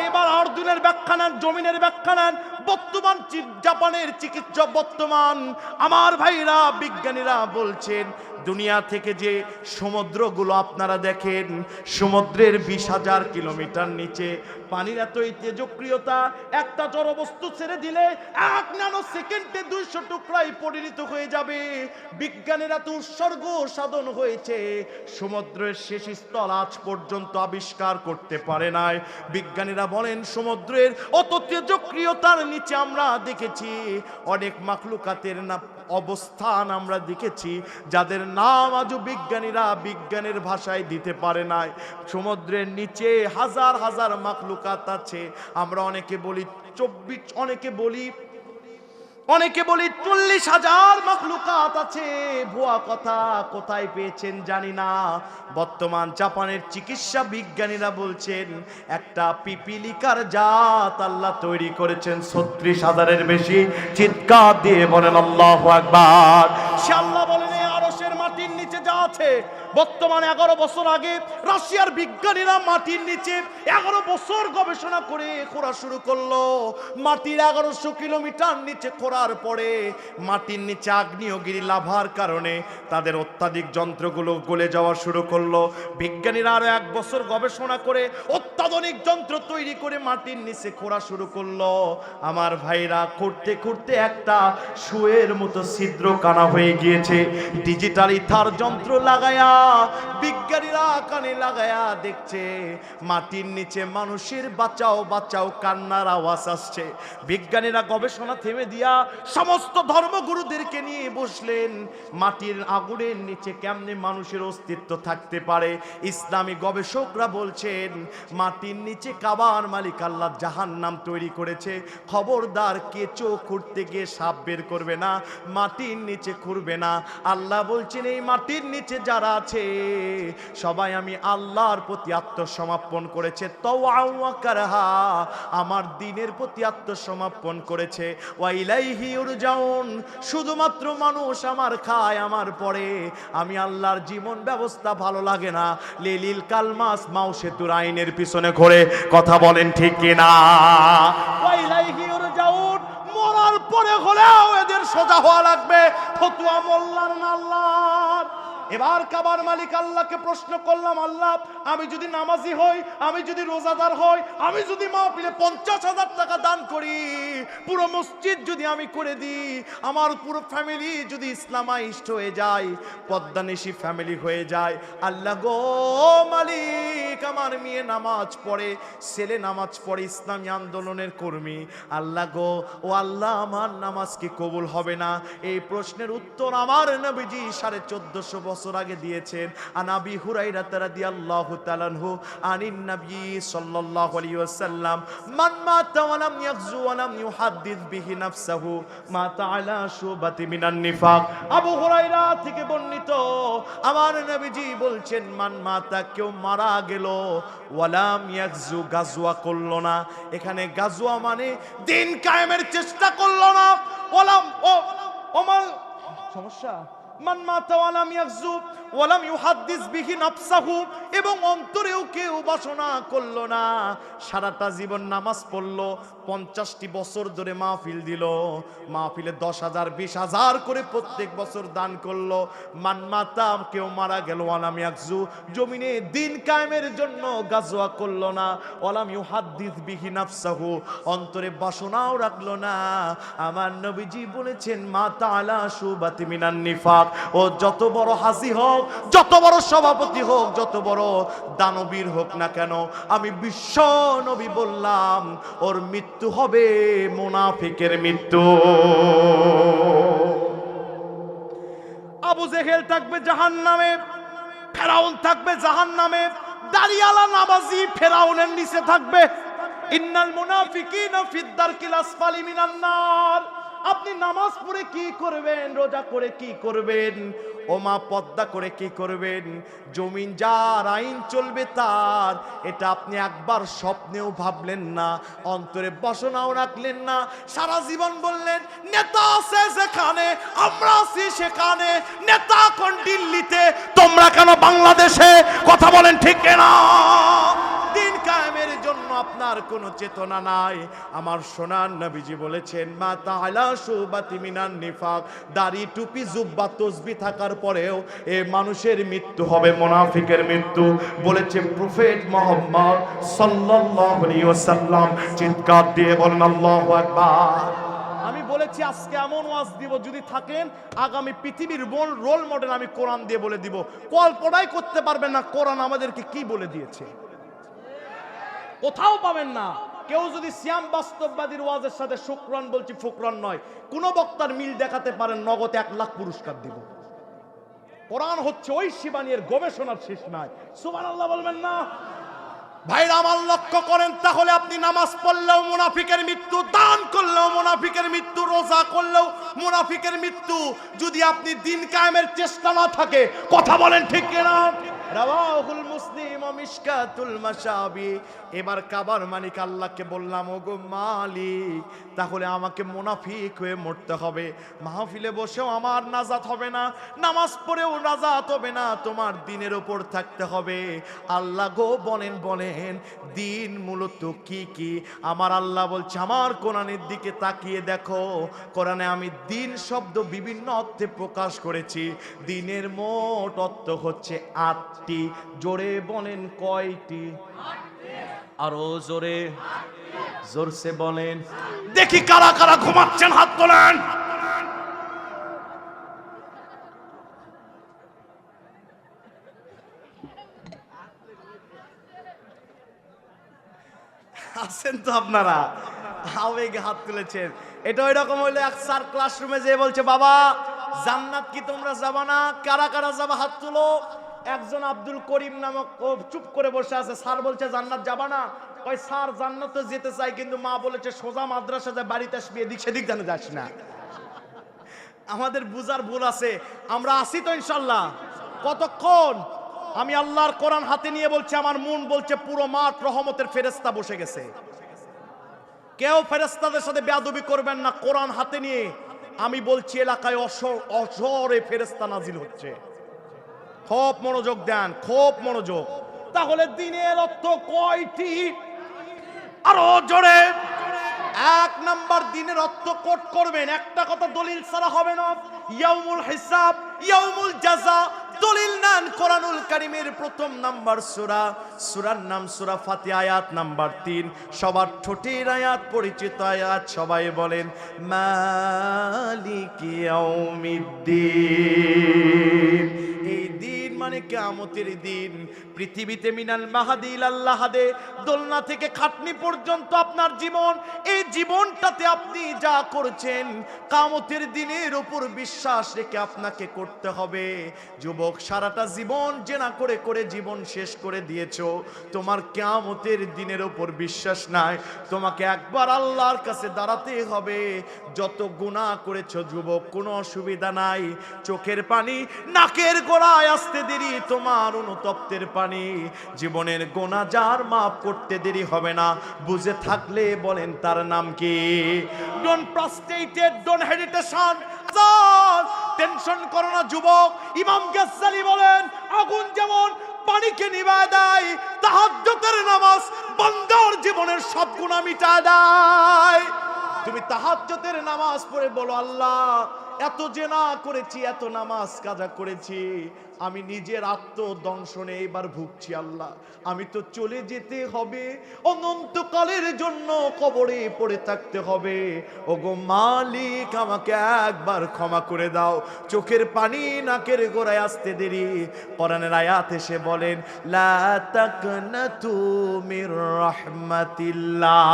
এবার আরদুনের ব্যাখ্যা নেন, জমিনের ব্যাখ্যা নেন। বর্তমান জাপানের চিকিৎসক, বর্তমান আমার ভাইরা বিজ্ঞানীরা বলছেন, দুনিয়া থেকে যে সমুদ্রগুলো আপনারা দেখেন, সমুদ্রের 20,000 কিলোমিটার নিচে পানির এত তেজস্ক্রিয়তা, একটা জড়বস্তু ছেড়ে দিলে 1 ন্যানো সেকেন্ডে 200 টুকরায় পরিণত হয়ে যাবে। বিজ্ঞানীরা তো উৎসর্গ সাধন হয়েছে, সমুদ্রের শেষ স্থল আজ পর্যন্ত আবিষ্কার করতে পারে নাই। বিজ্ঞানীরা বলেন, সমুদ্রের অত তেজস্ক্রিয়তার নিচে আমরা দেখেছি অনেক মাখলুকাতের না অবস্থান আমরা দেখেছি, যাদের নাম আজও বিজ্ঞানীরা বিজ্ঞানের ভাষায় দিতে পারে নাই। সমুদ্রের নিচে হাজার হাজার মাখলুকাত আছে। আমরা অনেকে বলি 24, অনেকে বলি 40,000 মাখলুকাত আছে। ভুয়া কথা, কোথায় পেয়েছেন জানি না। বর্তমান জাপানের চিকিৎসা বিজ্ঞানীরা বলছেন, একটা পিপিলিকার জাত আল্লাহ তৈরি করেছেন 36,000-এর বেশি। চিৎকার দিয়ে বলেন আল্লাহু আকবার। সে আল্লাহ বলেন, এই আরশের মাটির নিচে যা আছে, বর্তমানে 11 বছর আগে রাশিয়ার বিজ্ঞানীরা মাটির নিচে 11 বছর গবেষণা করে খোঁড়া শুরু করলো। মাটির 1100 কিলোমিটার নিচে খোঁড়ার পরে মাটির নিচে আগ্নেয়গিরি লাভার কারণে তাদের অত্যাধিক যন্ত্রগুলো গলে যাওয়া শুরু করলো। বিজ্ঞানীরা আরো 1 বছর গবেষণা করে অত্যাধুনিক যন্ত্র তৈরি করে মাটির নিচে খোঁড়া শুরু করলো। আমার ভাইরা, করতে করতে একটা সুয়ের মতো ছিদ্র কানা হয়ে গিয়েছে। ডিজিটাল ইথার যন্ত্র লাগায়া বিজ্ঞানীরা কানে লাগায়া দেখছে মাটির নিচে মানুষের বাঁচাও বাঁচাও কান্নার আওয়াজ আসছে। বিজ্ঞানীরা গবেষণা থেমে দিয়া সমস্ত ধর্মগুরুদেরকে নিয়ে বসলেন, মাটির আগুনের নিচে কেমনে মানুষের অস্তিত্ব থাকতে পারে। ইসলামী গবেষকরা বলছেন, মাটি মাটির নিচে কাবার মালিক আল্লাহ জাহান্নাম তৈরি করেছে। খবরদার কেঁচো খুঁড়তে গিয়ে সাপ বের করবে না, মাটির নিচে খুঁড়বে না। আল্লাহ বলছেন এই মাটির নিচে যারা আছে সবাই আমি আল্লাহর প্রতি আত্মসমর্পণ করেছে, তাওআন ওয়া কারহা, আমার দ্বীনের প্রতি আত্মসমর্পণ করেছে। ওয়া ইলাইহি ইউরজাউন, শুধুমাত্র মানুষ আমার খায়, আমার পরে, আমি আল্লাহর জীবন ব্যবস্থা ভালো লাগে না, লেলিল কালমাস মাও সেতুর আইনের পিছনে ঘোরে। কথা বলেন ঠিক কিনা? ওয়া ইলাইহি ইউরজাউন, মরার পরে হলেও এদের সোজা হওয়া লাগবে। ফতোয়া মোল্লার না আল্লাহর। এবার কাবার মালিক আল্লাহকে প্রশ্ন করলাম, আল্লাহ আমি যদি নামাজি হই, আমি যদি রোজাদার হই, আমি যদি মাহফিলে 50,000 টাকা দান করি, পুরো মসজিদ যদি আমি করে দিই, আমার পুরো ফ্যামিলি যদি ইসলামাইজড হয়ে যায়, পদ্মানিশী ফ্যামিলি হয়ে যায়, আল্লাহ গো মালিক আমার মেয়ে নামাজ পড়ে, ছেলে নামাজ পড়ে, ইসলামী আন্দোলনের কর্মী, আল্লাহ গো ও আল্লাহ আমার নামাজ কি কবুল হবে না? এই প্রশ্নের উত্তর আমার নবীজি 1450 বছর আগে দিয়েছেন। আনাবি হুরাইরা রাদিয়াল্লাহু তাআলা আনহু আনিন নবী সাল্লাল্লাহু আলাইহি ওয়াসাল্লাম মান মাতা ওয়া লাম ইয়াগজু ওয়া লাম ইউহাদ্দিস বিহি নাফসাহু মাতা আলা শুবাতি মিনান নিফাক। আবু হুরাইরা থেকে বর্ণিত, আমার নবীজি বলছেন মান মাতা, কেউ মারা গেল, ওয়া লাম ইয়াগজু, গাজওয়া করলো না। এখানে গাজওয়া মানে দিন কায়েমের চেষ্টা করলো না। ওয়ালাম ওমাল সমস্যা মান মাতা ওয়া লাম ইয়াগজু ওয়া লাম ইউহাদ্দিস বিহি নাফসাহু, এবং অন্তরেও কেউ বাসনা করলো না, সারাটা জীবন নামাজ পড়লো, 50টি বছর ধরে মাহফিল দিল, মাহফিলে 10,000 20,000 করে প্রত্যেক বছর দান করলো। মান মাতা, কেউ মারা গেল, ওয়া লাম ইয়াগজু, জমিনে দিন কায়েমের জন্য গাজওয়া করলো না, ওয়া লাম ইউহাদ্দিস বিহি নাফসাহু, অন্তরে বাসনাও রাখলো না। আমার নবীজি বলেছেন মাতা আলা শুবাতি মিনান নিফাক, ও যত বড় হাজি হোক, যত বড় সভাপতি হোক, যত বড় দানবীর হোক না কেন, আমি বিশ্ব নবী বললাম ওর মৃত্যু হবে মুনাফিকের মৃত্যু। আবু জেহেল থাকবে জাহান্নামে, ফেরাউন থাকবে জাহান্নামে, দাড়িওয়ালা নামাজি ফেরাউনের নিচে থাকবে। ইন্নাল মুনাফিকিনা ফিদ দারকিল আসফালি মিনান নার। আপনি নামাজ পড়ে কি করবেন, রোজা করে কি করবেন, ওমা পর্দা করে কি করবেন, জমিন যার আইন চলবে তার, এটা আপনি একবার স্বপ্নেও ভাবলেন না, অন্তরে বাসনাও রাখলেন না। সারা জীবন বললেন নেতা আছে যেখানে, আমরা আছি সেখানে, নেতা কোন দিল্লিতে, তোমরা কেন বাংলাদেশে? কথা বলেন ঠিক কিনা? দিন কায়েমের জন্য আপনার কোনো চেতনা নাই। আমার সোনার নবীজি বলেছেন মাতা আলা শুবাতি মিনান নিফাক, দাড়ি টুপি জুব্বা তসবিহ থাকার পরেও এ মানুষের মৃত্যু হবে মুনাফিকের মৃত্যু, বলেছে প্রফেট মুহাম্মদ সাল্লাল্লাহু আলাইহি ওয়াসাল্লাম। চিৎকার দিয়ে বলেন আল্লাহু আকবার। আমি বলেছি আজকে এমন ওয়াজ দিব, যদি থাকেন আগামী পৃথিবীর রোল মডেল আমি কোরআন দিয়ে বলে দিব। কল্পনাই করতে পারবেন না কোরআন আমাদেরকে কি বলে দিয়েছে, কোথাও পাবেন না। কেউ যদি সিয়াম বাস্তববাদীর ওয়াজের সাথে শুকরান বলছি, ফুকরান নয়, কোন বক্তার মিল দেখাতে পারেন, নগদ 1 লাখ পুরস্কার দিব। কোরআন হচ্ছে ওই শিবানীর গবেষণার শেষ নাই। সুবহানাল্লাহ বলবেন না? ভাইরা আমার লক্ষ্য করেন, তাহলে আপনি নামাজ পড়লেও মুনাফিকের মৃত্যু, দান করলেও মুনাফিকের মৃত্যু, রোজা করলেও মুনাফিকের মৃত্যু, যদি আপনি দিন কায়েমের চেষ্টা না থাকে। কথা বলেন ঠিক কিনা? রাওয়াহুল মুসলিম ও মিশকাতুল মাশাবি। এবার কাবার মালিক আল্লাহকে বললাম, ওগো মালিক, তাহলে আমাকে মুনাফিক হয়ে মরতে হবে, মাহফিলে বসেও আমার নাজাত হবে না, নামাজ পড়েও নাজাত হবে না, তোমার দিনের উপর থাকতে হবে। আল্লাহ গো বলেন বলেন দিন মূলত কি কি? আমার আল্লাহ বলছে, আমার কোরআনের দিকে তাকিয়ে দেখো, কোরআনে আমি দিন শব্দ বিভিন্ন অর্থে প্রকাশ করেছি। দিনের মোট অর্থ হচ্ছে 8টি। জোরে বলেন কয়টি? আরো জোরে, জোরসে বলেন দেখি, কারা কারা ঘুমাচ্ছেন হাত তোলেন। আছেন তো আপনারা, আবেগে হাত তুলেছেন। এটা ওই রকম হইলো এক স্যার ক্লাসরুমে যেয়ে বলছে, বাবা জান্নাত কি তোমরা যাবা না? কারা কারা যাবা হাত তুলো। একজন আব্দুল করিম নামক, ও চুপ করে বসে আছে। স্যার বলছে জান্নাত যাবা না? ওই স্যার জান্নাতে যেতে চাই, কিন্তু মা বলেছে সোজা মাদ্রাসা যায়, বাড়িতে আসবি, এদিক সেদিক জানা যাস না। আমাদের বুঝার ভুল আছে। আমরা আসি তো ইনশাল্লাহ। কতক্ষণ? আমি আল্লাহর কোরআন হাতে নিয়ে বলছি, আমার মন বলছে পুরো মাঠ রহমতের ফেরেশতা বসে গেছে। কেউ ফেরেশতাদের সাথে বেয়াদবি করবেন না। কোরআন হাতে নিয়ে আমি বলছি, এলাকায় অসরে ফেরেশতা নাজিল হচ্ছে। খুব মনোযোগ দেন, খুব মনোযোগ। তাহলে দিনের অর্থ কয়টি? আরো জোরে। এক নাম্বার, দিনের অর্থ কোট করবেন। একটা কথা দলিল ছাড়া হবে না। ইয়াউমুল হিসাব, ইয়াউমুল জাযা, দলিল নেন কোরআনুল কারীমের প্রথম নাম্বার সূরা, সূরার নাম সূরা ফাতিহা, আয়াত নাম্বার 3। সবার ঠোঁটের আয়াত, পরিচিত আয়াত, সবাই বলেন মালিকি ইয়াউমিদ্দিন। এই দিন মানে কিয়ামতের দিন। পৃথিবীতে মিনাল মাহাদি ইলাল লাহাদে, দোলনা থেকে খাটনি পর্যন্ত আপনার জীবন, এই জীবনটাতে আপনি যা করছেন কিয়ামতের দিনের উপর বিশ্বাস রেখে আপনাকে করতে হবে। যুবক, সারাটা জীবন জেনা করে করে জীবন শেষ করে দিয়েছো, তোমার কিয়ামতের দিনের উপর বিশ্বাস নাই। তোমাকে একবার আল্লাহর কাছে দাঁড়াতে হবে। যত গুনাহ করেছো যুবক, কোনো অসুবিধা নাই। চোখের পানি নাকের গোড়ায় আসতে দেরি, তোমার অনুতপ্তের পানি জীবনের গুনাহ যার মাফ করতে দেরি হবে না। বুঝে থাকলে বলেন তার নাম কি? Don't frustrated, don't hesitation, tension করো না যুবক। ইমাম গাজ্জালি বলেন, আগুন যেমন পানিকে নিভায় দেয়, তাহাজ্জুদের নামাজ বান্দার জীবনের সব গুনাহ মিটায় দেয়। তুমি তাহাজ্জুদের নামাজ পড়ে বলো, আল্লাহ এত জেনা করেছি, এত নামাজ কাজা করেছি, আমি নিজের আত্মদংশনে এবার ভুগছি। আল্লাহ, আমি তো চলে যেতে হবে, অনন্তকালের জন্য কবরে পড়ে থাকতে হবে। ওগো মালিক, আমাকে একবার ক্ষমা করে দাও। চোখের পানি নাকের গোড়ায় আসতে দেরি। কোরআনের আয়াত এসে বলেন, লা তাকনাতু মির রাহমাতিল্লাহ।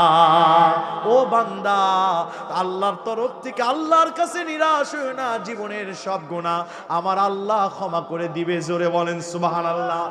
ও বান্দা, আল্লাহর তরফ থেকে আল্লাহর কাছে নিরাশ হয়ো না। জীবনের সব গুনাহ আমার আল্লাহ ক্ষমা করে দিবে। জোরে বলেন সুবহানাল্লাহ।